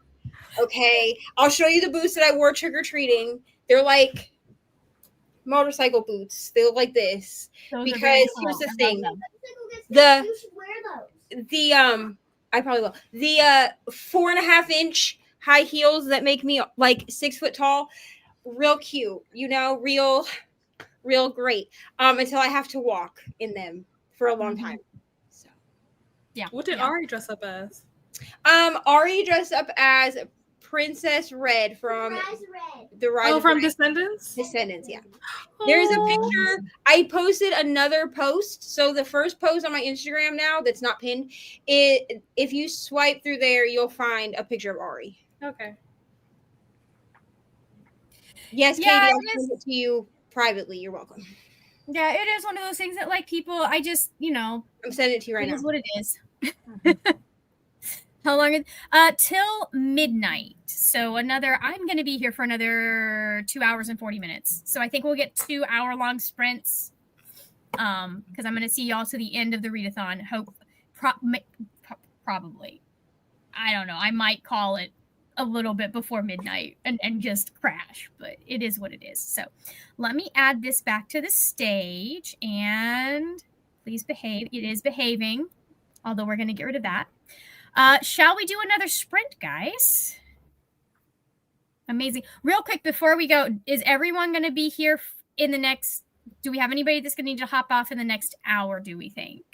Okay, I'll show you the boots that I wore trick-or-treating. They're like motorcycle boots. They look like this. Those because here's the thing. I probably will. The 4.5-inch high heels that make me like 6 foot tall, real cute, real great. Until I have to walk in them for a long time. So yeah. What did Ari dress up as? Ari dressed up as Princess Red from the Rise of from Red. Descendants? Descendants, yeah. There's a picture. I posted another post. So the first post on my Instagram now that's not pinned, if you swipe through there, you'll find a picture of Ari. Okay. Yes, Katie, I'll send it to you privately. You're welcome. Yeah, it is one of those things that, like, people, I just, I'm sending it to you right now. It is what it is. How long is till midnight? So I'm going to be here for another 2 hours and 40 minutes. So I think we'll get 2-hour-long sprints. Because I'm going to see y'all to the end of the readathon. Probably. I don't know. I might call it a little bit before midnight and just crash, but it is what it is. So let me add this back to the stage, and please behave. It is behaving, although we're going to get rid of that. Shall we do another sprint, guys? Amazing. Real quick before we go, is everyone going to be here in the next? Do we have anybody that's going to need to hop off in the next hour? Do we think?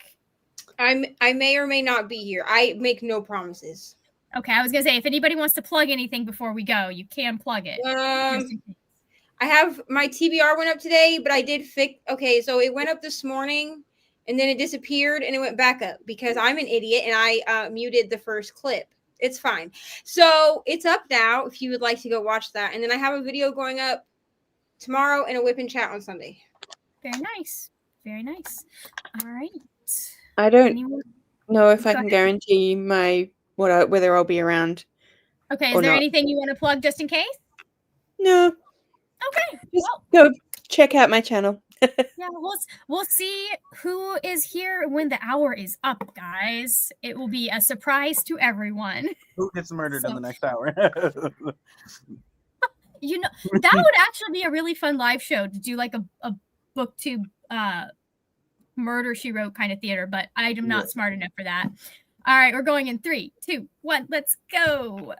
I may or may not be here. I make no promises. Okay, I was going to say, if anybody wants to plug anything before we go, you can plug it. I have my TBR went up today, but I did fix. Okay, so it went up this morning. And then it disappeared and it went back up because I'm an idiot and I muted the first clip. It's fine. So it's up now if you would like to go watch that. And then I have a video going up tomorrow and a whip and chat on Sunday. Very nice. Very nice. All right. I don't know if I can guarantee whether I'll be around. Okay. Is there anything you want to plug just in case? No. Okay. Just go check out my channel. Yeah, we'll see who is here when the hour is up, guys. It will be a surprise to everyone. Who gets murdered in the next hour? You know, that would actually be a really fun live show to do like a booktube Murder She Wrote kind of theater, but I'm not smart enough for that. All right, we're going in 3, 2, 1. Let's go.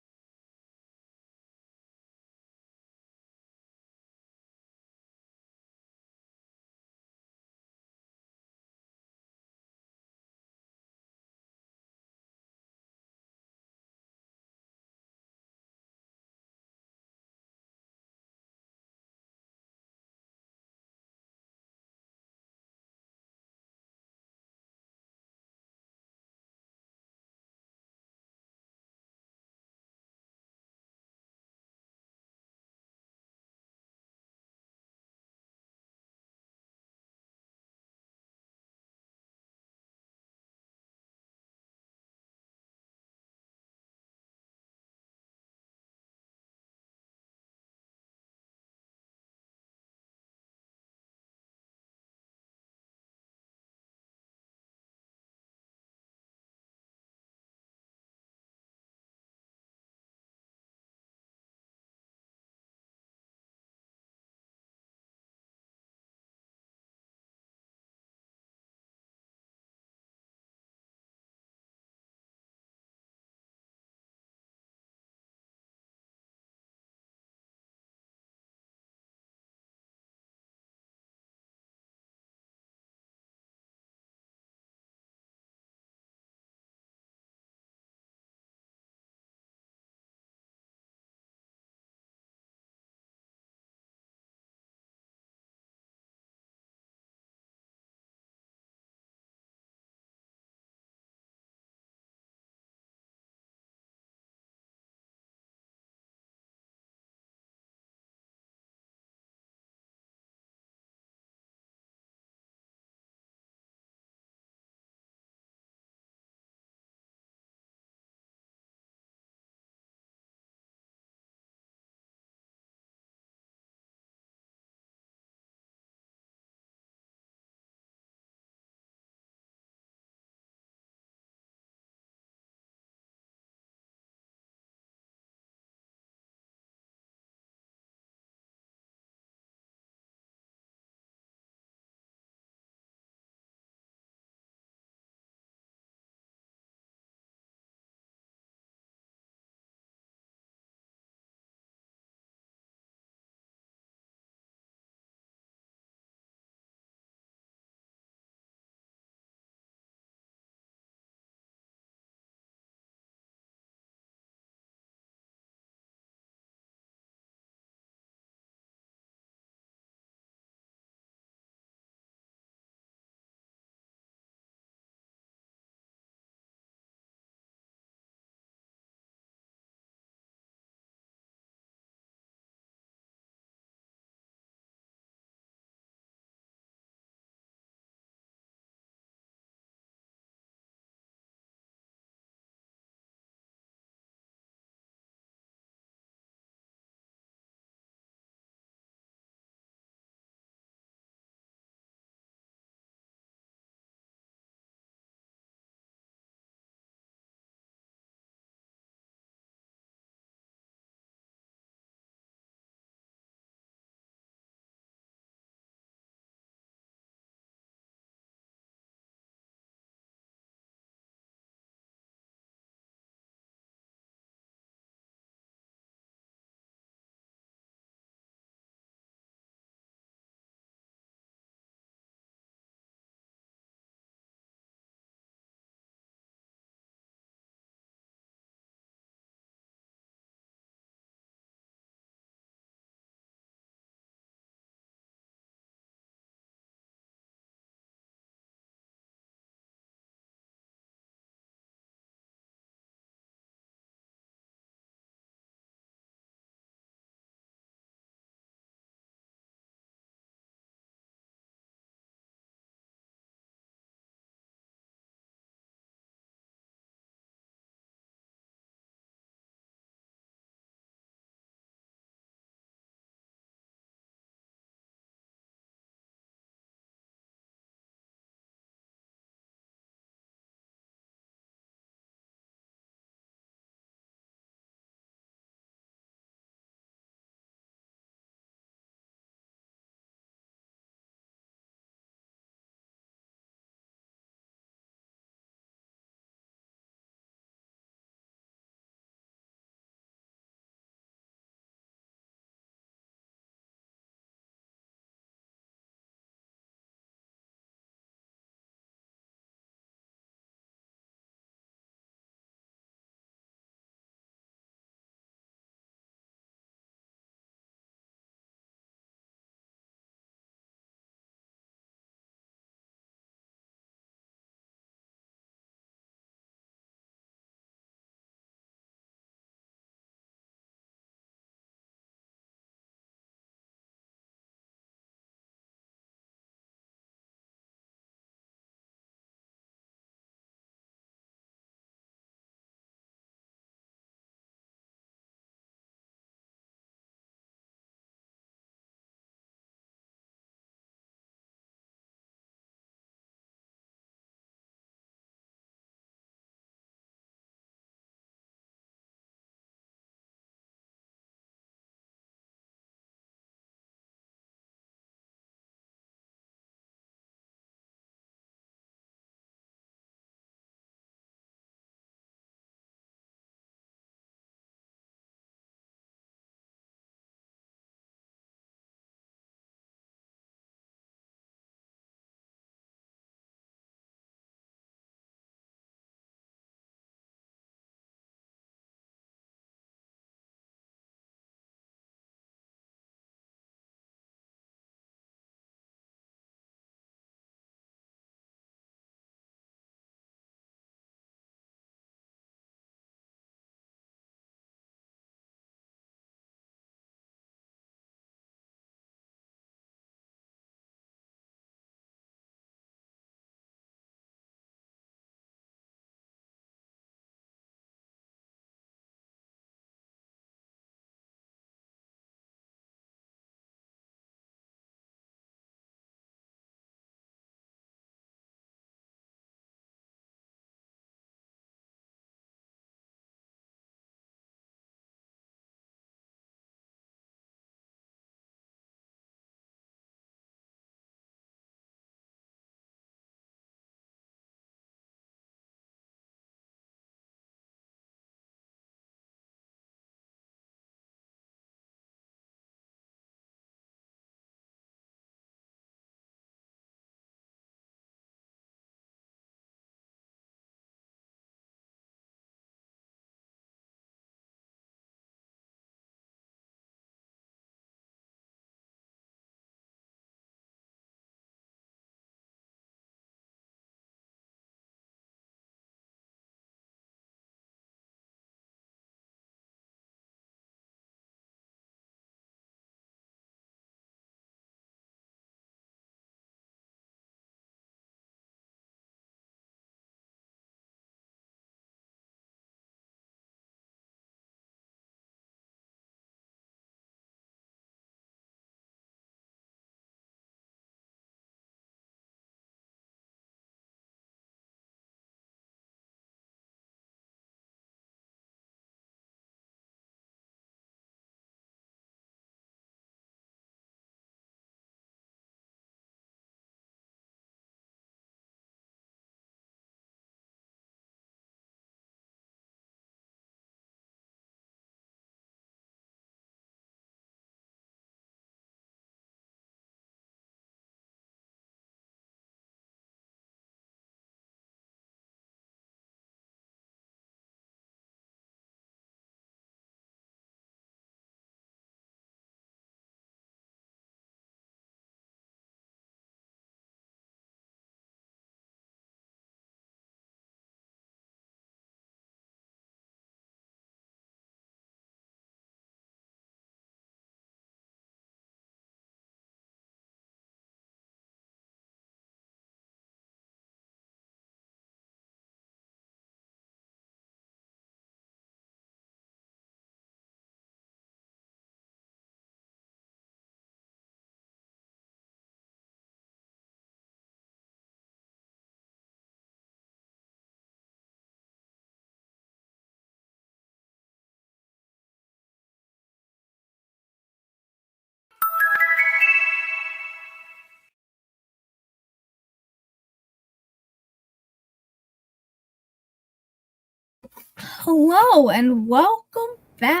Hello and welcome back.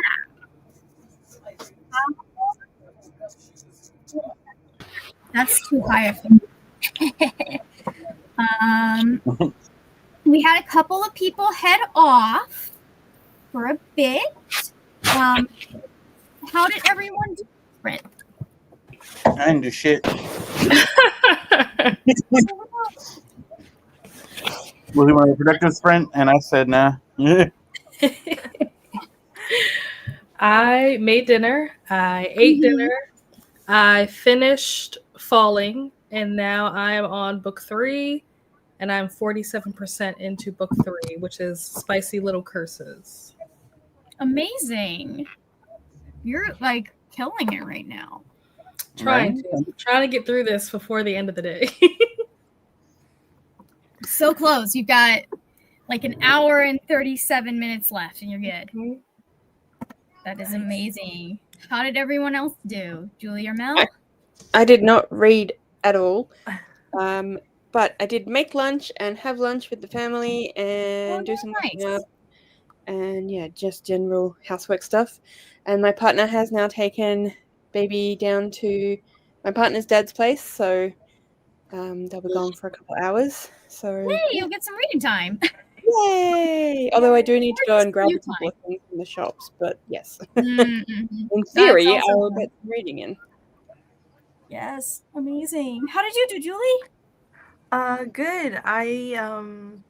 That's too high of we had a couple of people head off for a bit. How did everyone do, Brent? I didn't do shit. Was he my productive sprint? And I said, nah. I made dinner. I ate dinner. I finished Falling, and now I'm on book 3, and I'm 47% into book 3, which is Spicy Little Curses. Amazing. You're like killing it right now. Trying to get through this before the end of the day. So close. You've got like an hour and 37 minutes left, and you're good. That is amazing. How did everyone else do? Julie or Mel? I did not read at all, but I did make lunch and have lunch with the family and do some cleaning up, and yeah, just general housework stuff. And my partner has now taken baby down to my partner's dad's place, so they'll be gone for a couple hours. So hey, you'll get some reading time. Yay! Although I do need to go and grab a couple of things from the shops, but yes. In theory, I will get some reading in. Yes, amazing. How did you do, Julie? Good. I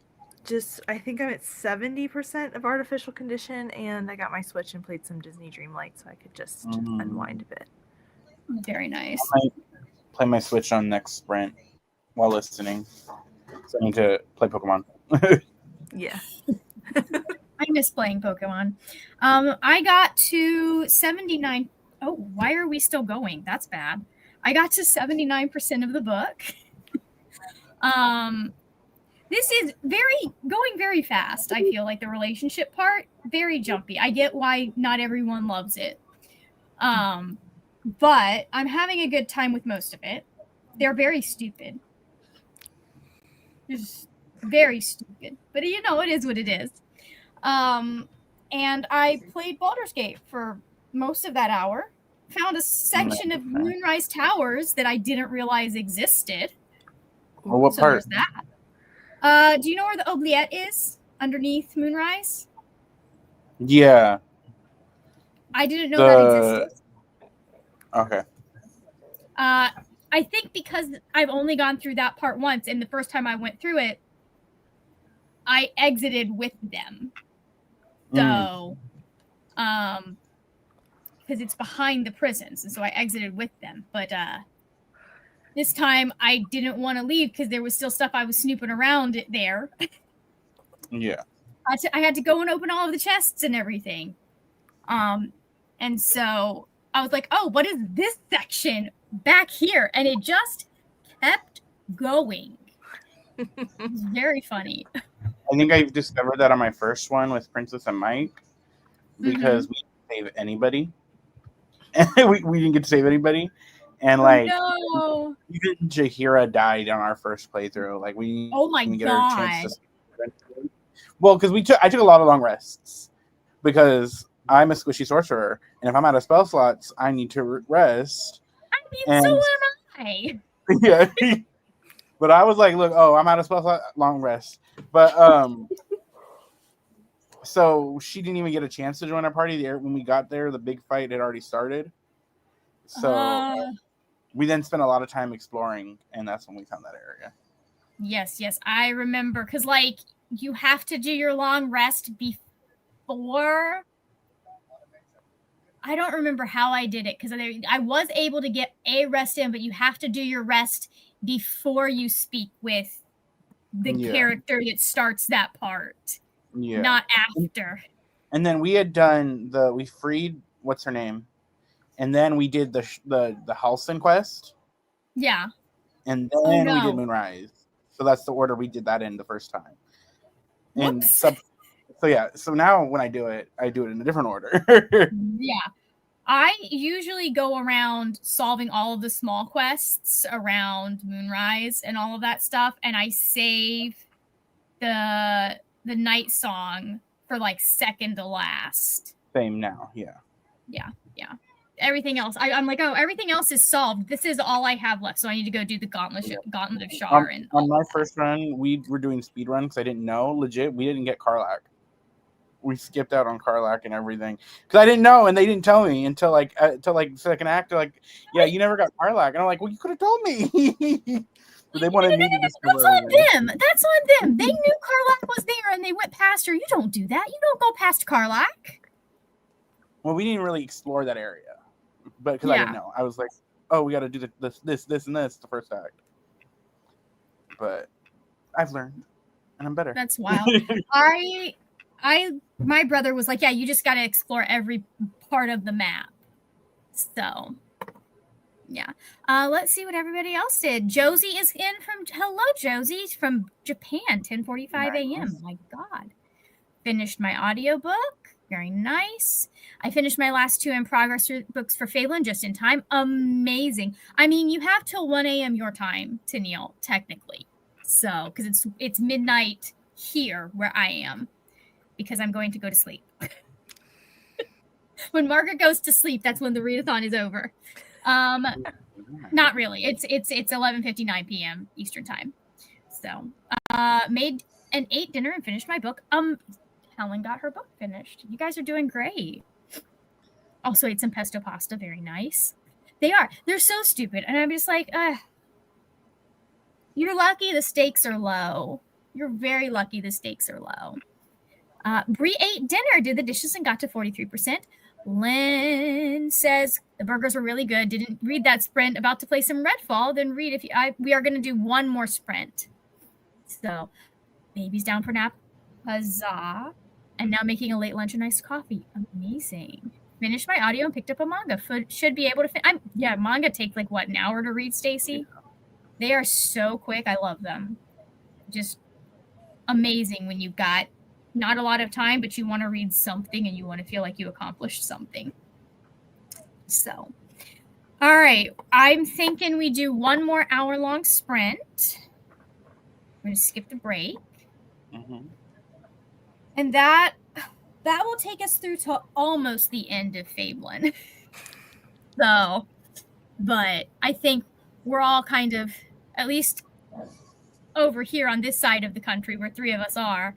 think I'm at 70% of artificial condition, and I got my Switch and played some Disney Dreamlight so I could just unwind a bit. Very nice. I might play my Switch on next sprint while listening. So I need to play Pokemon. Yeah. I miss playing Pokemon. I got to 79. Oh, why are we still going? That's bad. I got to 79% of the book. This is going very fast. I feel like the relationship part, very jumpy. I get why not everyone loves it. But I'm having a good time with most of it. They're very stupid. Just very stupid. But you know, it is what it is. And I played Baldur's Gate for most of that hour. Found a section of Moonrise Towers that I didn't realize existed. Well, what part? There's that. Do you know where the oubliette is? Underneath Moonrise? Yeah. I didn't know that existed. Okay. I think because I've only gone through that part once, and the first time I went through it, I exited with them. So, because it's behind the prisons, and so I exited with them. But this time I didn't want to leave because there was still stuff I was snooping around there. Yeah. I had to go and open all of the chests and everything. And so I was like, oh, what is this section back here? And it just kept going. It was very funny. I think I discovered that on my first one with Princess and Mike because we didn't save anybody. we didn't get to save anybody. And like even Jahira died on our first playthrough. Like we didn't get our chance to. Well, because I took a lot of long rests because I'm a squishy sorcerer, and if I'm out of spell slots, I need to rest. I mean, so am I. Yeah. But I was like, look, I'm out of spell slot, long rest. But so she didn't even get a chance to join our party there. When we got there, the big fight had already started. So we then spent a lot of time exploring, and that's when we found that area. Yes, I remember. Because, like, you have to do your long rest before. I don't remember how I did it, because I was able to get a rest in, but you have to do your rest before you speak with the character that starts that part. Yeah. Not after. And then we had done we freed, what's her name? And then we did the Halcyon quest. Yeah. And then we did Moonrise. So that's the order we did that in the first time. And so now when I do it in a different order. Yeah. I usually go around solving all of the small quests around Moonrise and all of that stuff, and I save the night song for like second to last. Same now, yeah. Yeah. Everything else, I'm like, oh, everything else is solved. This is all I have left, so I need to go do the Gauntlet of Shar. And on my first run, we were doing speed run because I didn't know. Legit, we didn't get Karlach. We skipped out on Karlach and everything because I didn't know, and they didn't tell me until like second act. They're like, yeah, you never got Karlach, and I'm like, well, you could have told me. But they wanted me to discover. That's on them. That's on them. They knew Karlach was there, and they went past her. You don't do that. You don't go past Karlach. Well, we didn't really explore that area, but because I didn't know, I was like, oh, we got to do this, and this the first act. But I've learned, and I'm better. That's wild. My brother was like, yeah, you just got to explore every part of the map. So, yeah. Let's see what everybody else did. Josie is in hello, Josie, from Japan, 10:45 a.m. My God. Finished my audiobook. Very nice. I finished my last 2 in progress books for Fablen just in time. Amazing. I mean, you have till 1 a.m. your time to kneel, technically. So, because it's midnight here where I am, because I'm going to go to sleep. When Margaret goes to sleep, that's when the readathon is over. Not really. It's 11:59 p.m. Eastern time. So, made an 8 dinner and finished my book. Helen got her book finished. You guys are doing great. Also ate some pesto pasta. Very nice. They're so stupid. And I'm just like, you're lucky the stakes are low. You're very lucky the stakes are low. Brie ate dinner, did the dishes, and got to 43%. Lynn says the burgers were really good. Didn't read that sprint. About to play some Redfall. Then read we are going to do one more sprint. So, baby's down for nap. Huzzah. And now making a late lunch and iced coffee. Amazing. Finished my audio and picked up a manga. Should be able to manga take like what, an hour to read, Stacy? They are so quick. I love them. Just amazing when you've got not a lot of time, but you want to read something and you want to feel like you accomplished something. So, all right. I'm thinking we do one more hour-long sprint. We're going to skip the break. Mm-hmm. And that will take us through to almost the end of Fablen. So, but I think we're all kind of, at least over here on this side of the country where 3 of us are,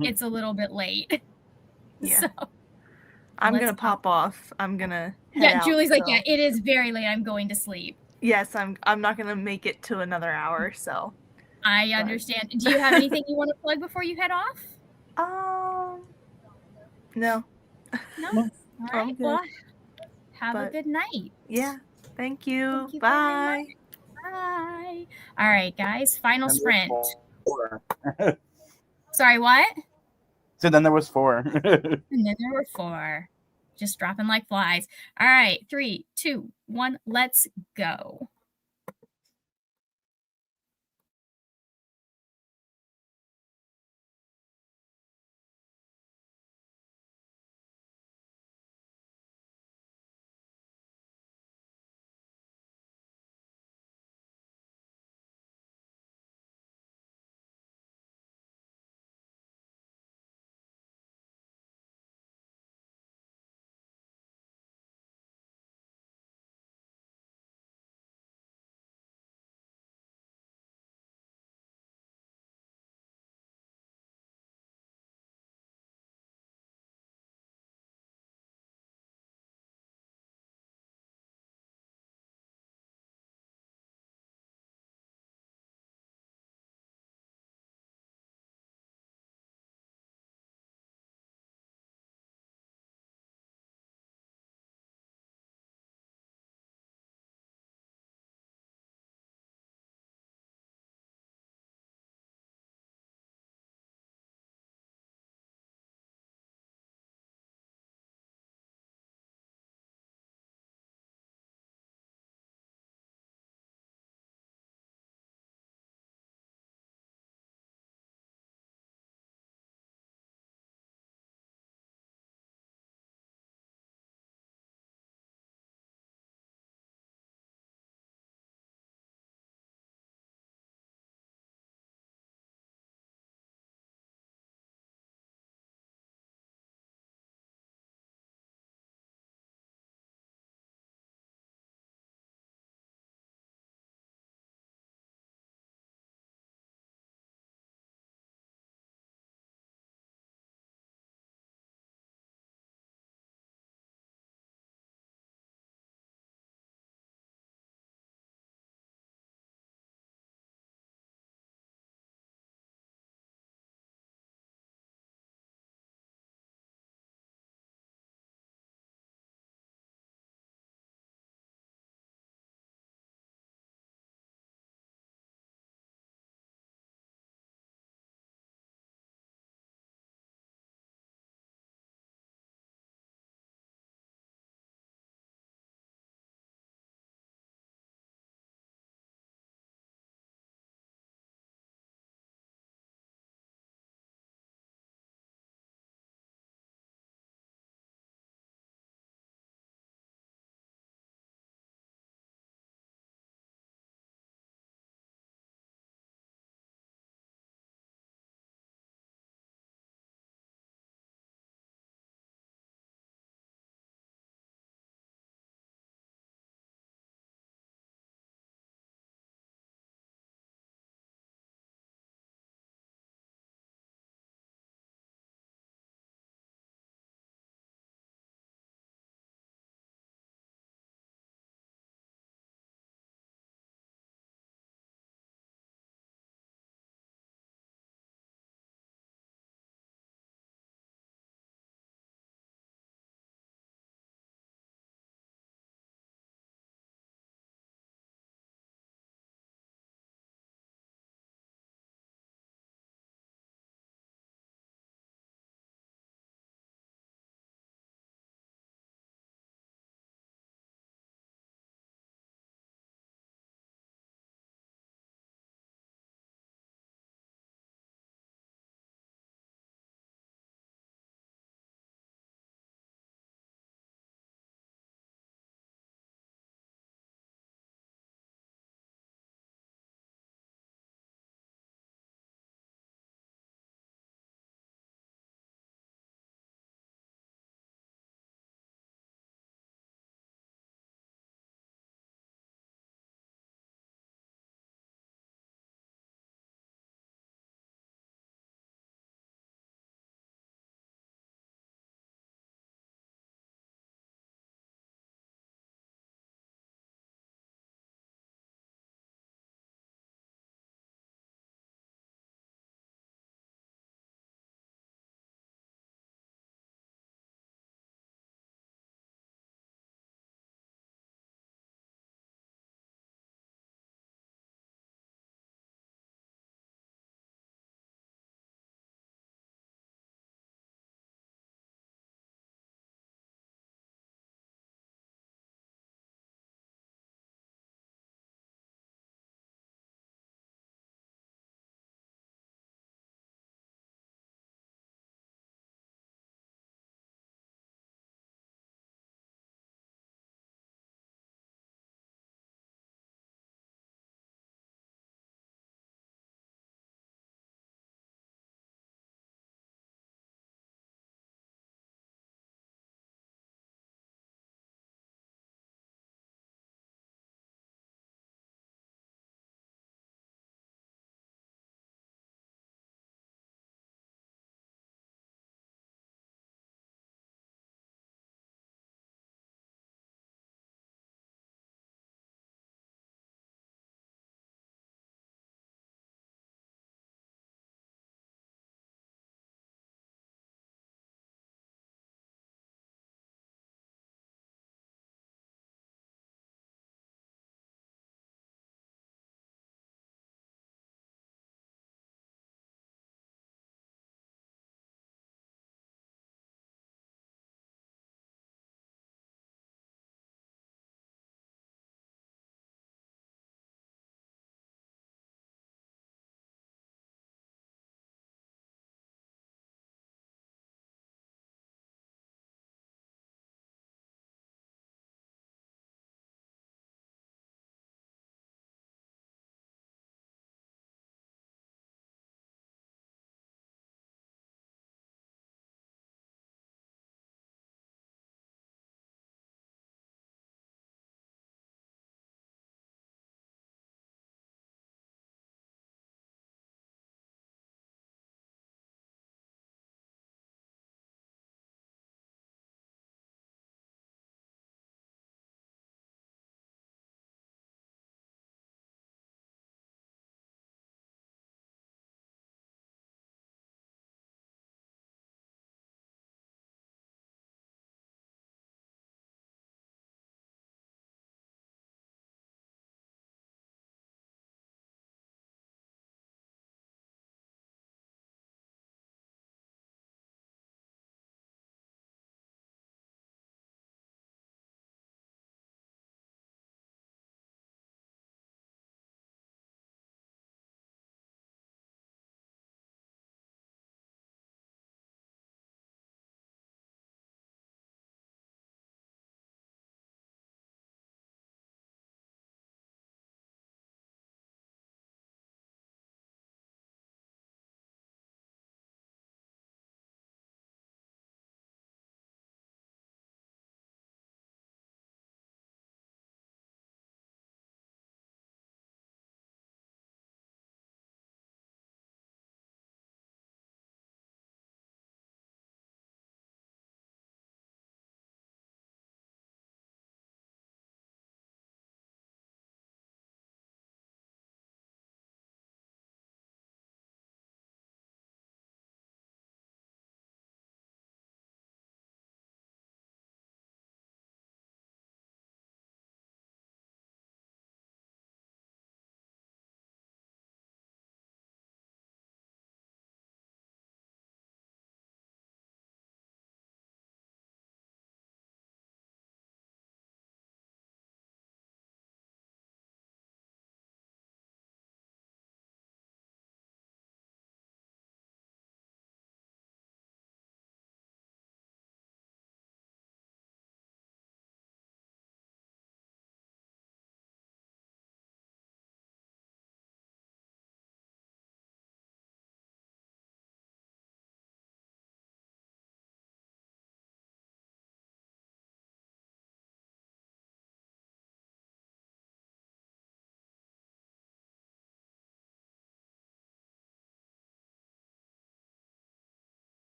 it's a little bit late. Yeah. So, I'm going to pop off. I'm going to Yeah, Julie's like, yeah, it is very late. I'm going to sleep. Yes, I'm not going to make it to another hour, so. I understand. Do you have anything you want to plug before you head off? No. No? All right. Well, have a good night. Yeah. Thank you. Bye. Bye. All right, guys. Final sprint. Sorry, what? So then there was 4. And then there were 4. Just dropping like flies. All right. 3, 2, 1. Let's go.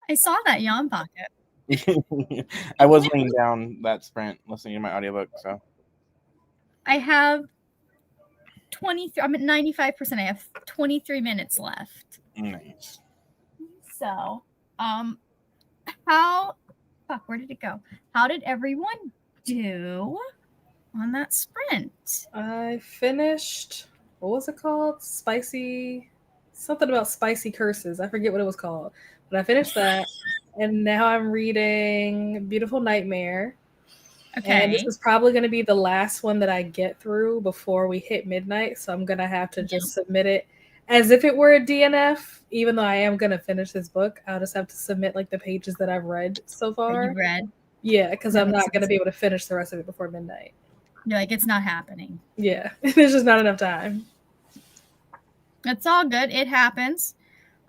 I saw that yawn pocket. I was laying down that sprint listening to my audiobook, so I have 23. I'm at 95%. I have 23 minutes left. nice. So, where did it go? How did everyone do on that sprint? I finished, what was it called? Something about spicy curses. I forget what it was called. But I finished that. And now I'm reading Beautiful Nightmare. Okay. And this is probably going to be the last one that I get through before we hit midnight. So I'm going to have to just submit it as if it were a DNF. Even though I am going to finish this book, I'll just have to submit like the pages that I've read so far. You've read? Yeah, because I'm not going to be able to finish the rest of it before midnight. You're like, it's not happening. Yeah, there's just not enough time. It's all good. It happens.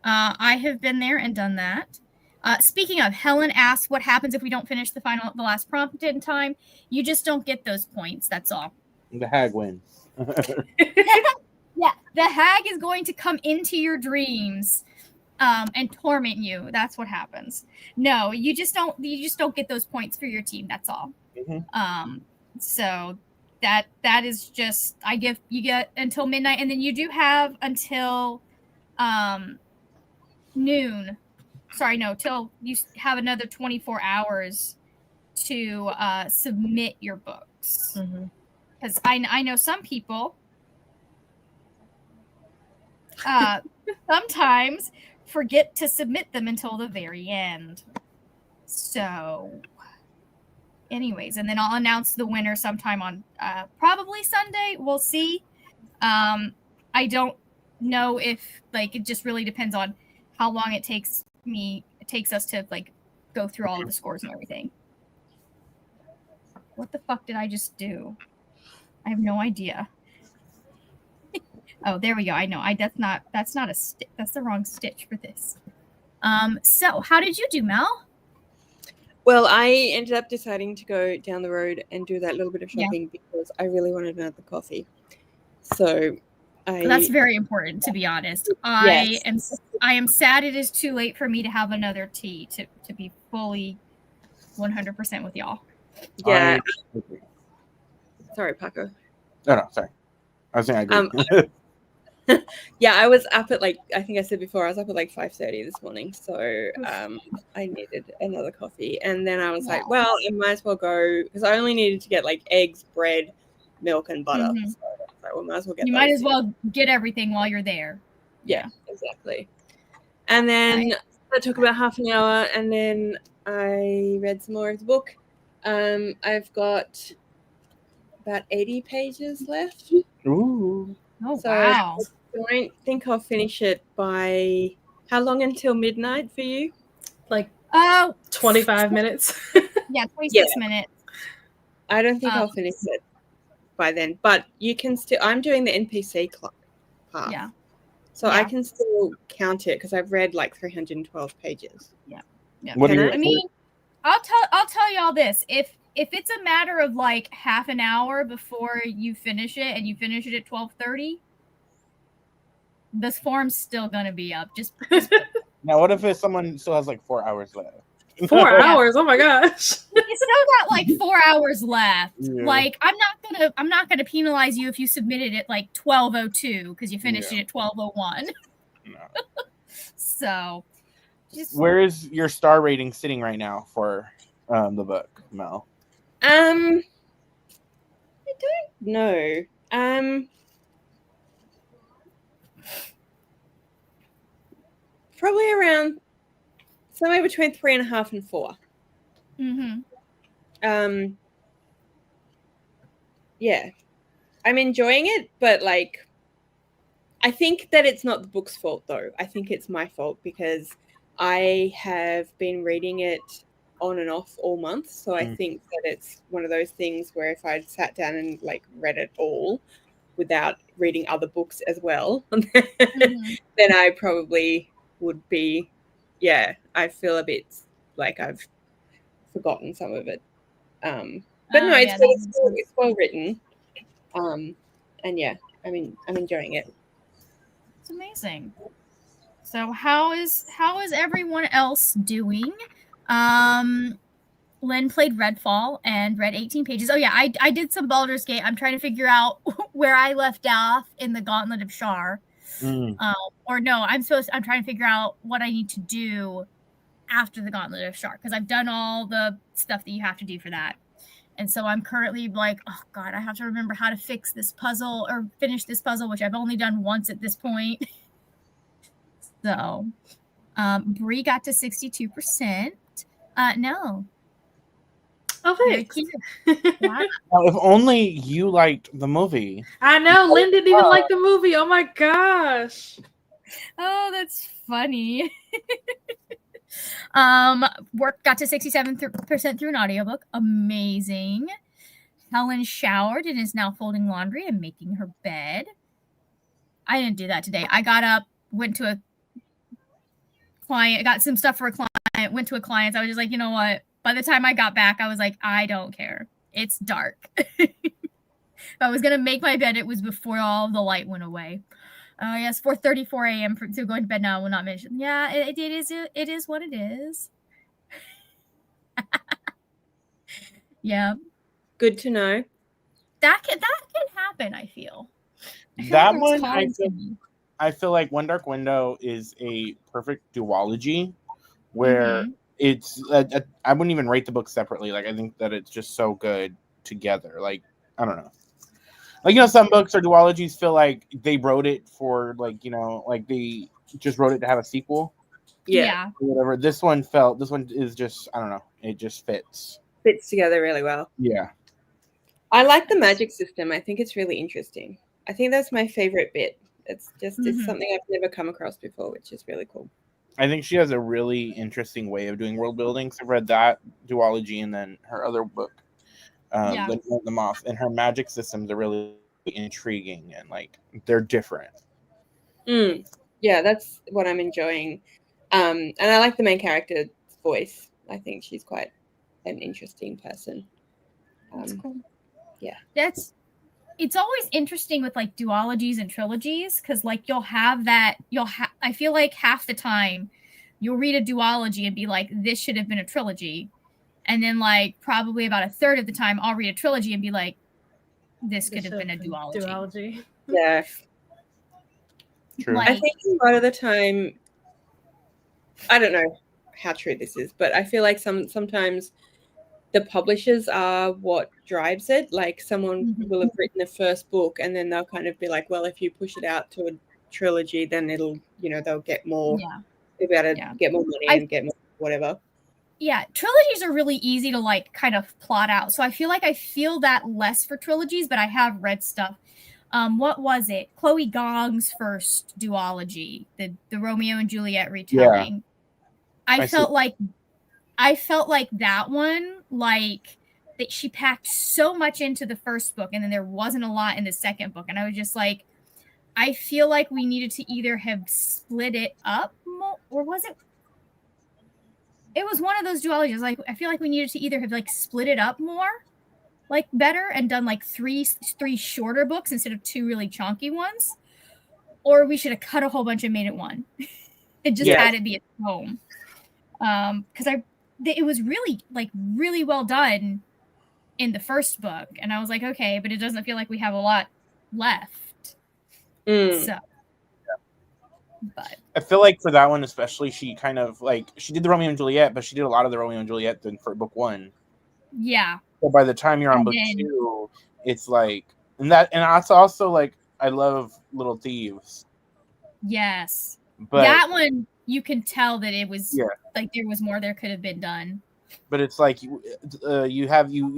I have been there and done that. Speaking of, Helen asked what happens if we don't finish the last prompt in time. You just don't get those points. That's all. The hag wins. Yeah, the hag is going to come into your dreams and torment you. That's what happens. No, you just don't get those points for your team. That's all. Mm-hmm. So that is just you get until midnight, and then you do have until noon. Sorry, no, till you have another 24 hours to submit your books. Because I know some people sometimes forget to submit them until the very end. So, anyways, and then I'll announce the winner sometime on probably Sunday. We'll see. I don't know if it just really depends on how long it takes us to go through all of the scores and everything. What the fuck did I just do? I have no idea. Oh, there we go. I know. That's not a stitch. That's the wrong stitch for this. So how did you do, Mel? Well, I ended up deciding to go down the road and do that little bit of shopping because I really wanted another coffee. So that's very important, to be honest. I am sad it is too late for me to have another tea to be fully 100% with y'all. Yeah. Sorry, Paco. No, sorry. I was saying I agree. Yeah, I was up at I think I said before, I was up at 5:30 this morning. So I needed another coffee. And then I was like, well, I might as well go because I only needed to get eggs, bread, milk, and butter. Mm-hmm. So I was like, well, might as well get might as well get everything while you're there. Yeah, exactly. And then that took about half an hour, and then I read some more of the book. I've got about 80 pages left. Ooh. Oh, so wow. I don't think I'll finish it by how long until midnight for you? 25 minutes. Yeah, 26 minutes. I don't think I'll finish it by then, but you can still. I'm doing the NPC part. Yeah. So I can still count it because I've read 312 pages. Yeah. I'll tell y'all this. If it's a matter of half an hour before you finish it and you finish it at 12:30, this form's still gonna be up. Just now, what if someone still has 4 hours left? 4 hours? Oh my gosh! You still got 4 hours left. Yeah. I'm not gonna penalize you if you submitted it 12:02 because you finished it at 12:01. No. So, where is your star rating sitting right now for the book, Mel? I don't know. Probably around somewhere between 3.5 and 4. Mm-hmm. Yeah, I'm enjoying it, but I think that it's not the book's fault though. I think it's my fault because I have been reading it on and off all month. So I think that it's one of those things where if I'd sat down and read it all without reading other books as well, then I probably would be, I feel a bit like I've forgotten some of it. But no, it's well written. And I'm enjoying it. It's amazing. So how is everyone else doing? Len played Redfall and read 18 pages. Oh yeah, I did some Baldur's Gate. I'm trying to figure out where I left off in the Gauntlet of Shar. Or no, I'm trying to figure out what I need to do after the Gauntlet of Shar, because I've done all the stuff that you have to do for that. And so I'm currently like, oh god, I have to remember how to fix this puzzle or finish this puzzle, which I've only done once at this point. So Bree got to 62%. No. Oh, thanks. Wow. Now, if only you liked the movie. I know. Lynn didn't even like the movie. Oh my gosh. Oh, that's funny. Work got to 67% through an audiobook. Amazing. Helen showered and is now folding laundry and making her bed. I didn't do that today. I got up, went to a client, got some stuff for a client, went to a client. I was just like, you know what? By the time I got back, I was like, I don't care. It's dark. If I was going to make my bed, it was before all the light went away. Yes, 4:34 a.m. to going to bed now will not mention. Yeah, it is what it is. Yeah. Good to know. That can happen, I feel. That like one, it's calling I feel like One Dark Window is a perfect duology where it's I wouldn't even rate the book separately. Like, I think that it's just so good together. Like, I don't know. Like, you know, some books or duologies feel like they wrote it for, like, you know, like they just wrote it to have a sequel. Yeah. Or whatever. This one is just, I don't know. It just fits. Fits together really well. Yeah. I like the magic system. I think it's really interesting. I think that's my favorite bit. It's something I've never come across before, which is really cool. I think she has a really interesting way of doing world building. So I've read that duology and then her other book, The Moth, and her magic systems are really intriguing and like they're different. Yeah, that's what I'm enjoying. And I like the main character's voice. I think she's quite an interesting person. That's cool. Yeah. It's always interesting with like duologies and trilogies because like I feel like half the time you'll read a duology and be like, this should have been a trilogy. And then like probably about a third of the time I'll read a trilogy and be like, this could have been a duology. Yeah. True. Like, I think a lot of the time, I don't know how true this is, but I feel like sometimes the publishers are what drives it. Like someone will have written the first book and then they'll kind of be like, well, if you push it out to a trilogy, then it'll, they'll get more, they'll be able to get more money and get more whatever. Yeah, trilogies are really easy to like kind of plot out. So I feel like I feel that less for trilogies, but I have read stuff. What was it? Chloe Gong's first duology, the Romeo and Juliet retelling. Yeah. I felt like that one, like that she packed so much into the first book and then there wasn't a lot in the second book. And I was just like, I feel like we needed to either have split it up more, or was it? It was one of those duologies. Like, I feel like we needed to either have like split it up more, like better, and done like three shorter books instead of two really chunky ones, or we should have cut a whole bunch and made it one. And just had it be its home. Because it was really well done in the first book, and I was like, okay, but it doesn't feel like we have a lot left. So, but I feel like for that one especially, she kind of like she did the Romeo and Juliet, but she did a lot of the Romeo and Juliet than for book one. Yeah. So by the time you're on book two, it's like, and that's also like, I love Little Thieves. Yes. But that one, you can tell that it was like there was more there could have been done. But it's like you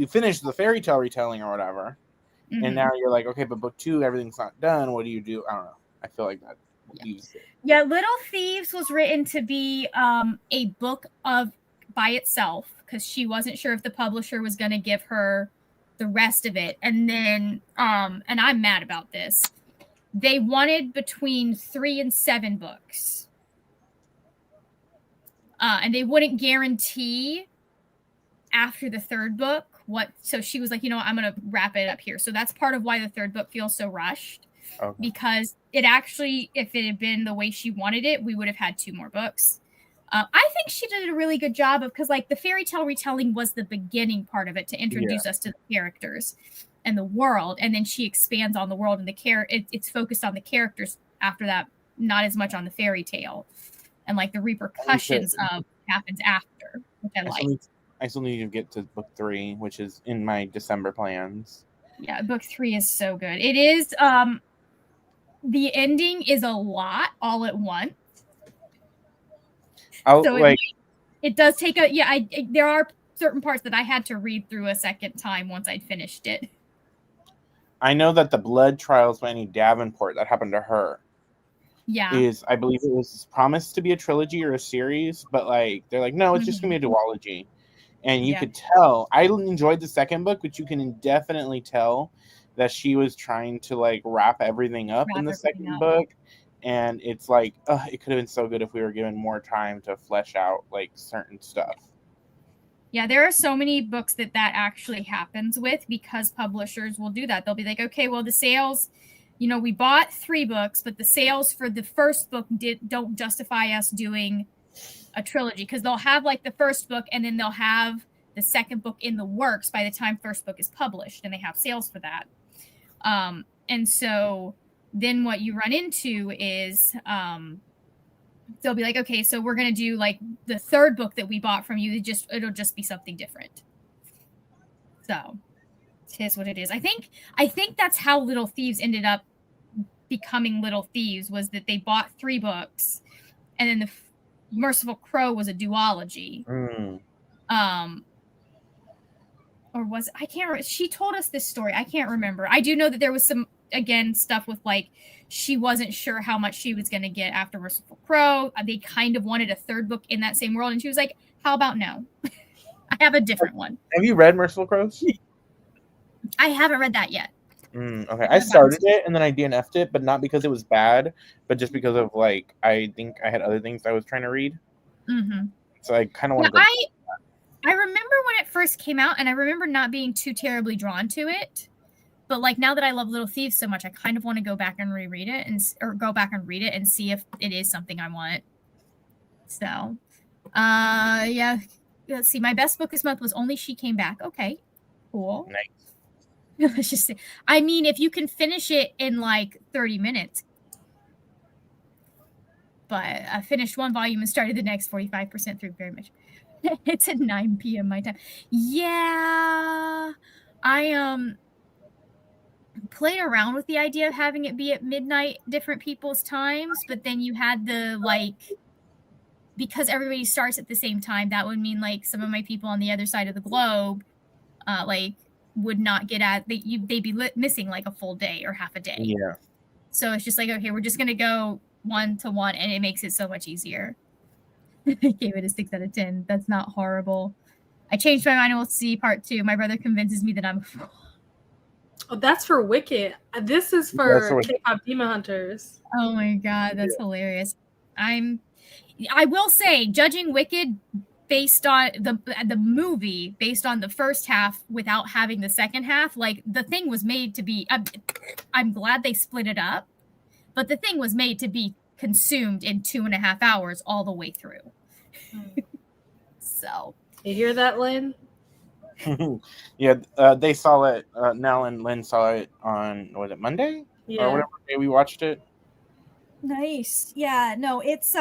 finished the fairy tale retelling or whatever, and now you're like, okay, but book two, everything's not done. What do you do? I don't know. I feel like that. Yeah, Little Thieves was written to be a book by itself because she wasn't sure if the publisher was going to give her the rest of it. And then, and I'm mad about this, they wanted between 3 and 7 books. And they wouldn't guarantee after the third book so she was like, I'm going to wrap it up here. So that's part of why the third book feels so rushed. Okay. Because it actually, if it had been the way she wanted it, we would have had 2 more books. I think she did a really good job of, because like the fairy tale retelling was the beginning part of it to introduce us to the characters and the world, and then she expands on the world and it's focused on the characters after that, not as much on the fairy tale and like the repercussions of what happens after, which I still need to get to book 3, which is in my December plans. Yeah, book 3 is so good. It is the ending is a lot all at once. It does take there are certain parts that I had to read through a second time once I'd finished it. I know that the Blood Trials by Annie Davenport, that happened to her. Yeah. I believe it was promised to be a trilogy or a series, but like they're like, no, it's just gonna be a duology. And you could tell, I enjoyed the second book, but you can definitely tell that she was trying to like wrap everything up in the second book. And it's like, it could have been so good if we were given more time to flesh out like certain stuff. Yeah, there are so many books that actually happens with, because publishers will do that. They'll be like, okay, well, the sales, we bought 3 books, but the sales for the first book don't justify us doing a trilogy, because they'll have like the first book and then they'll have the second book in the works by the time first book is published, and they have sales for that. And so then what you run into is they'll be like, okay, so we're going to do like the third book that we bought from you. It'll just be something different. So it is what it is. I think that's how Little Thieves ended up becoming Little Thieves, was that they bought 3 books, and then the Merciful Crow was a duology. Or was I can't remember. She told us this story. I can't remember. I do know that there was some, again, stuff with like she wasn't sure how much she was going to get after Merciful Crow. They kind of wanted a third book in that same world, and she was like, how about no? I have a different one. Have you read Merciful Crows? I haven't read that yet. Okay, I started it and then I DNF'd it, but not because it was bad, but just because of like I think I had other things I was trying to read. So I kind of want to go. I remember when it first came out, and I remember not being too terribly drawn to it. But like now that I love Little Thieves so much, I kind of want to go back and reread it or go back and read it and see if it is something I want. So, yeah. Let's see. My best book this month was Only She Came Back. Okay, cool. Nice. Let's just say, I mean, if you can finish it in like 30 minutes. But I finished 1 volume and started the next 45% through very much. It's at 9 p.m. my time. Yeah. I played around with the idea of having it be at midnight, different people's times, but then you had the like, because everybody starts at the same time, that would mean like some of my people on the other side of the globe like would not get at they'd be missing like a full day or half a day. Yeah. So it's just like, okay, we're just gonna go 1-to-1, and it makes it so much easier. I gave it a 6 out of 10. That's not horrible. I changed my mind and we'll see part 2. My brother convinces me that I'm a fool. Oh, that's for Wicked. This is for K-pop Demon Hunters. Oh my god, that's hilarious. I will say, judging Wicked based on the movie, based on the first half without having the second half, like the thing was made to be. I'm glad they split it up, but the thing was made to be consumed in 2.5 hours all the way through. So you hear that, Lynn? Yeah, they saw it. Nell and Lynn saw it on, was it Monday? Yeah. Or whatever day we watched it. Nice. Yeah. No, it's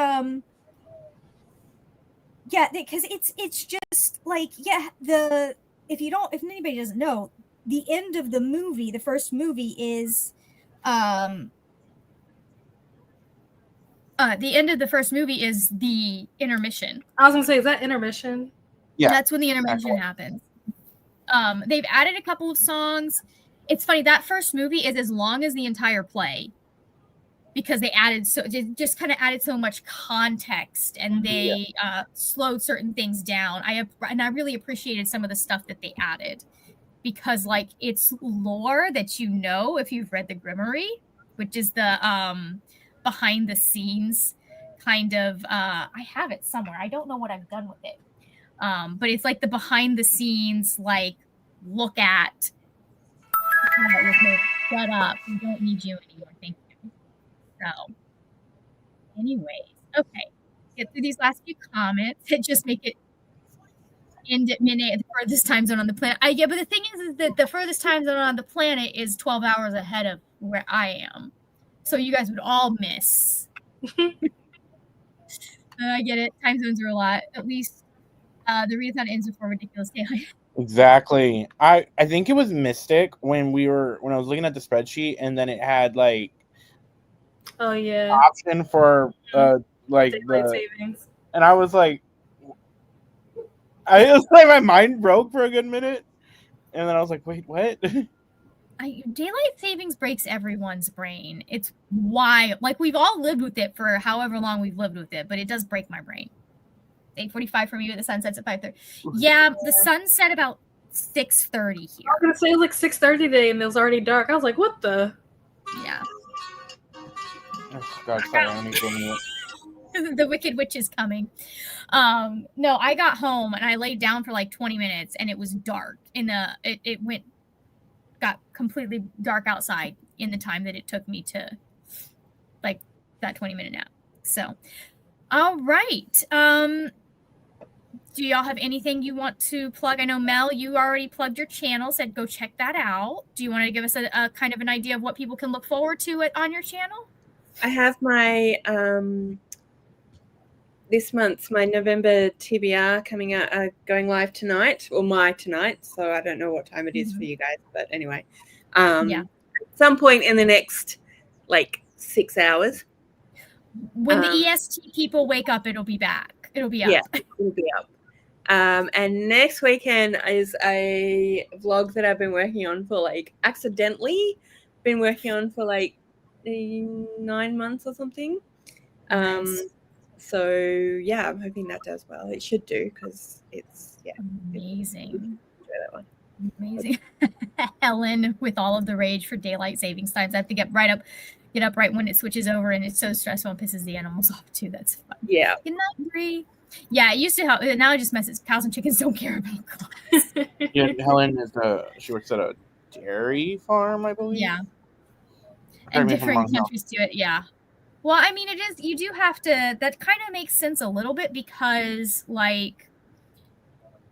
yeah, because it's just like, yeah, if anybody doesn't know, the end of the movie, the first movie is the end of the first movie is the intermission. I was gonna say, is that intermission? Yeah, that's when the intermission happens. They've added a couple of songs. It's funny, that first movie is as long as the entire play, because they just kind of added so much context, and they slowed certain things down. I really appreciated some of the stuff that they added, because like it's lore that if you've read the Grimoire, which is the behind the scenes kind of I have it somewhere. I don't know what I've done with it. But it's like the behind the scenes, like look at shut up. We don't need you anymore. Thank you. So, anyways, okay. Get through these last few comments and just make it end at midnight at the furthest time zone on the planet. Yeah, but the thing is that the furthest time zone on the planet is 12 hours ahead of where I am. So you guys would all miss. I get it. Time zones are a lot. At least the readathon ends before ridiculous daylight. Exactly. I think it was Mystic when I was looking at the spreadsheet, and then it had like Oh yeah. option for like Daylight savings. and I was like, it was like my mind broke for a good minute, and then I was like, wait, what? Daylight savings breaks everyone's brain. It's wild. Like, we've all lived with it for however long we've lived with it, but it does break my brain. 8:45 for me, but the sun sets at 5:30. Yeah, the sun set about 6:30 here. I was gonna say it was like 6:30 today, and it was already dark. I was like, what the? Yeah. Oh, God, sorry, I need to mute. The Wicked Witch is coming. No, I got home and I laid down for like 20 minutes and it was dark. Got completely dark outside in the time that it took me to like that 20-minute nap. So, all right. Do y'all have anything you want to plug? I know Mel, you already plugged your channel, said go check that out. Do you want to give us a kind of an idea of what people can look forward to on your channel? I have my this month's my November TBR coming out, going live tonight, or tonight. So I don't know what time it is for you guys, but anyway, Yeah. at some point in the next like 6 hours. When the EST people wake up, it'll be back. It'll be up. Yeah, it'll be up. And next weekend is a vlog that I've been working on for like accidentally been working on for like 9 months or something. Nice. So yeah, I'm hoping that does well. It should do because it's amazing. Enjoy that one. Amazing. Helen with all of the rage for daylight savings times. I have to get up right when it switches over, and it's so stressful and pisses the animals off too. That's fun. Yeah. Good night, Bree. Yeah, it used to help. Now it just messes. Cows and chickens don't care about clocks. Yeah, Helen she works at a dairy farm, I believe. Yeah. And different countries do it. Yeah. Well, I mean, it is. You do have to. That kind of makes sense a little bit because, like,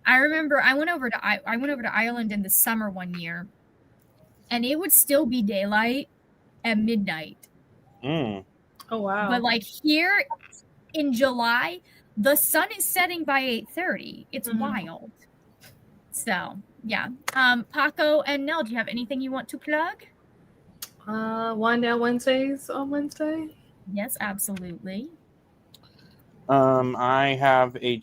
I remember I went over to Ireland in the summer one year, and it would still be daylight at midnight. Oh wow! But like here in July, the sun is setting by 8:30. It's wild. So yeah, Paco and Nell, do you have anything you want to plug? Wind Down Wednesdays on Wednesday. Yes, absolutely. I have I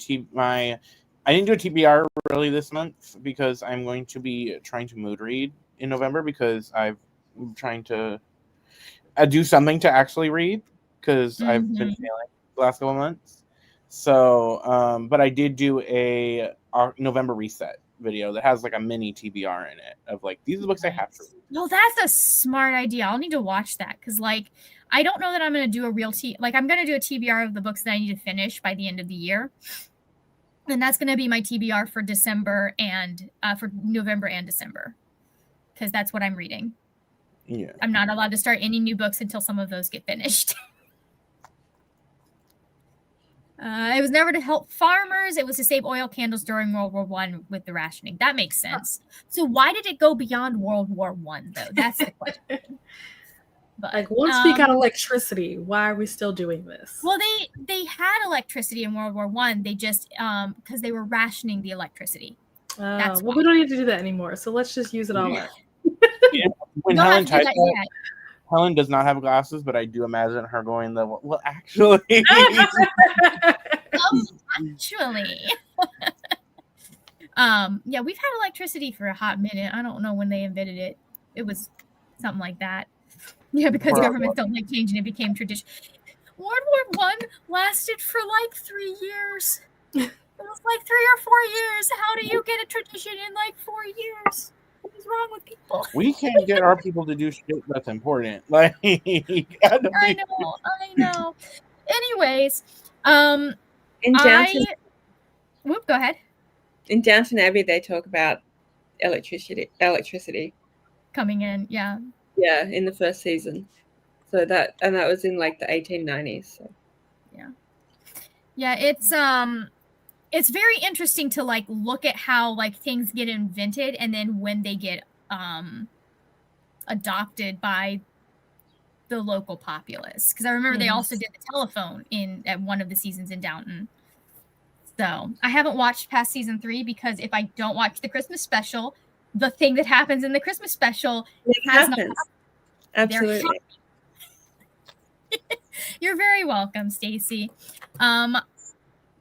didn't do a TBR really this month because I'm going to be trying to mood read in November because I'm trying to do something to actually read because I've been failing the last couple of months. So, but I did do a November reset video that has like a mini TBR in it of like, these are the books I have to read. No, that's a smart idea. I'll need to watch that because like, I don't know that I'm going to do a real I'm going to do a TBR of the books that I need to finish by the end of the year. And that's going to be my TBR for December and for November and December because that's what I'm reading. Yeah. I'm not allowed to start any new books until some of those get finished. It was never to help farmers. It was to save oil candles during World War I with the rationing. That makes sense. So why did it go beyond World War I, though? That's the question. But, like, once we got electricity, why are we still doing this? Well, they had electricity in World War I. They just because they were rationing the electricity. That's well, we don't need to do that anymore. So let's just use it all up. Yeah. When Helen typed that, Helen does not have glasses, but I do imagine her going well, actually. Actually. Yeah, we've had electricity for a hot minute. I don't know when they invented it. It was something like that. Yeah, because governments don't like change and it became tradition. World War I lasted for like 3 years. It was like 3 or 4 years. How do you get a tradition in like 4 years? What is wrong with people? We can't get our people to do shit that's important. Like, I know. Anyways, in Downton, go ahead. In Downton Abbey, they talk about electricity coming in. Yeah. Yeah, in the first season. So that was in like the 1890s. So. Yeah, it's very interesting to like look at how like things get invented and then when they get adopted by the local populace. Because I remember they also did the telephone at one of the seasons in Downton. So I haven't watched past season 3 because if I don't watch the Christmas special, the thing that happens in the Christmas special has not happened. Absolutely. You're very welcome, Stacy.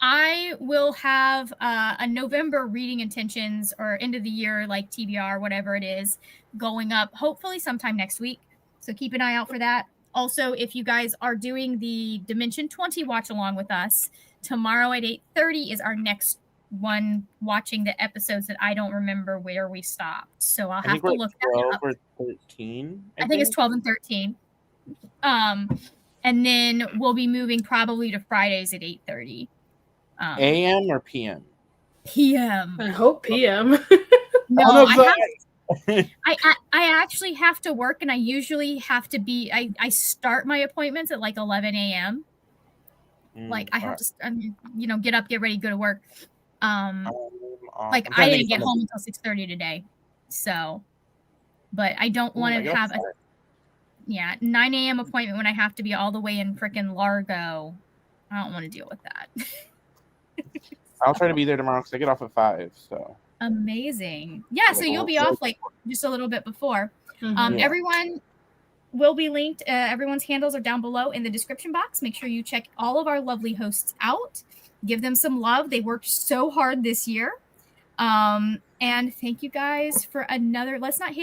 I will have a November reading intentions or end of the year, like TBR, whatever it is, going up hopefully sometime next week. So keep an eye out for that. Also, if you guys are doing the Dimension 20 watch along with us, tomorrow at 8:30 is our next one, watching the episodes that I don't remember where we stopped. So I'll have to look that up. 12 or 13. I think it's 12 and 13. And then we'll be moving probably to Fridays at 8:30. AM or PM? PM. I hope PM. No, I actually have to work, and I usually have to be. I start my appointments at like 11 a.m. Like I have to, get up, get ready, go to work. Like I didn't get home until 6:30 today, so. But I don't want to have 9 a.m. appointment when I have to be all the way in frickin' Largo. I don't want to deal with that. I'll try to be there tomorrow because I get off at 5. So amazing. Yeah, so you'll be off like just a little bit before. Everyone will be linked. Everyone's handles are down below in the description box. Make sure you check all of our lovely hosts out. Give them some love. They worked so hard this year. And thank you guys for another. Let's not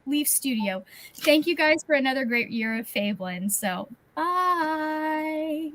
leave studio. Thank you guys for another great year of Fablen. So bye.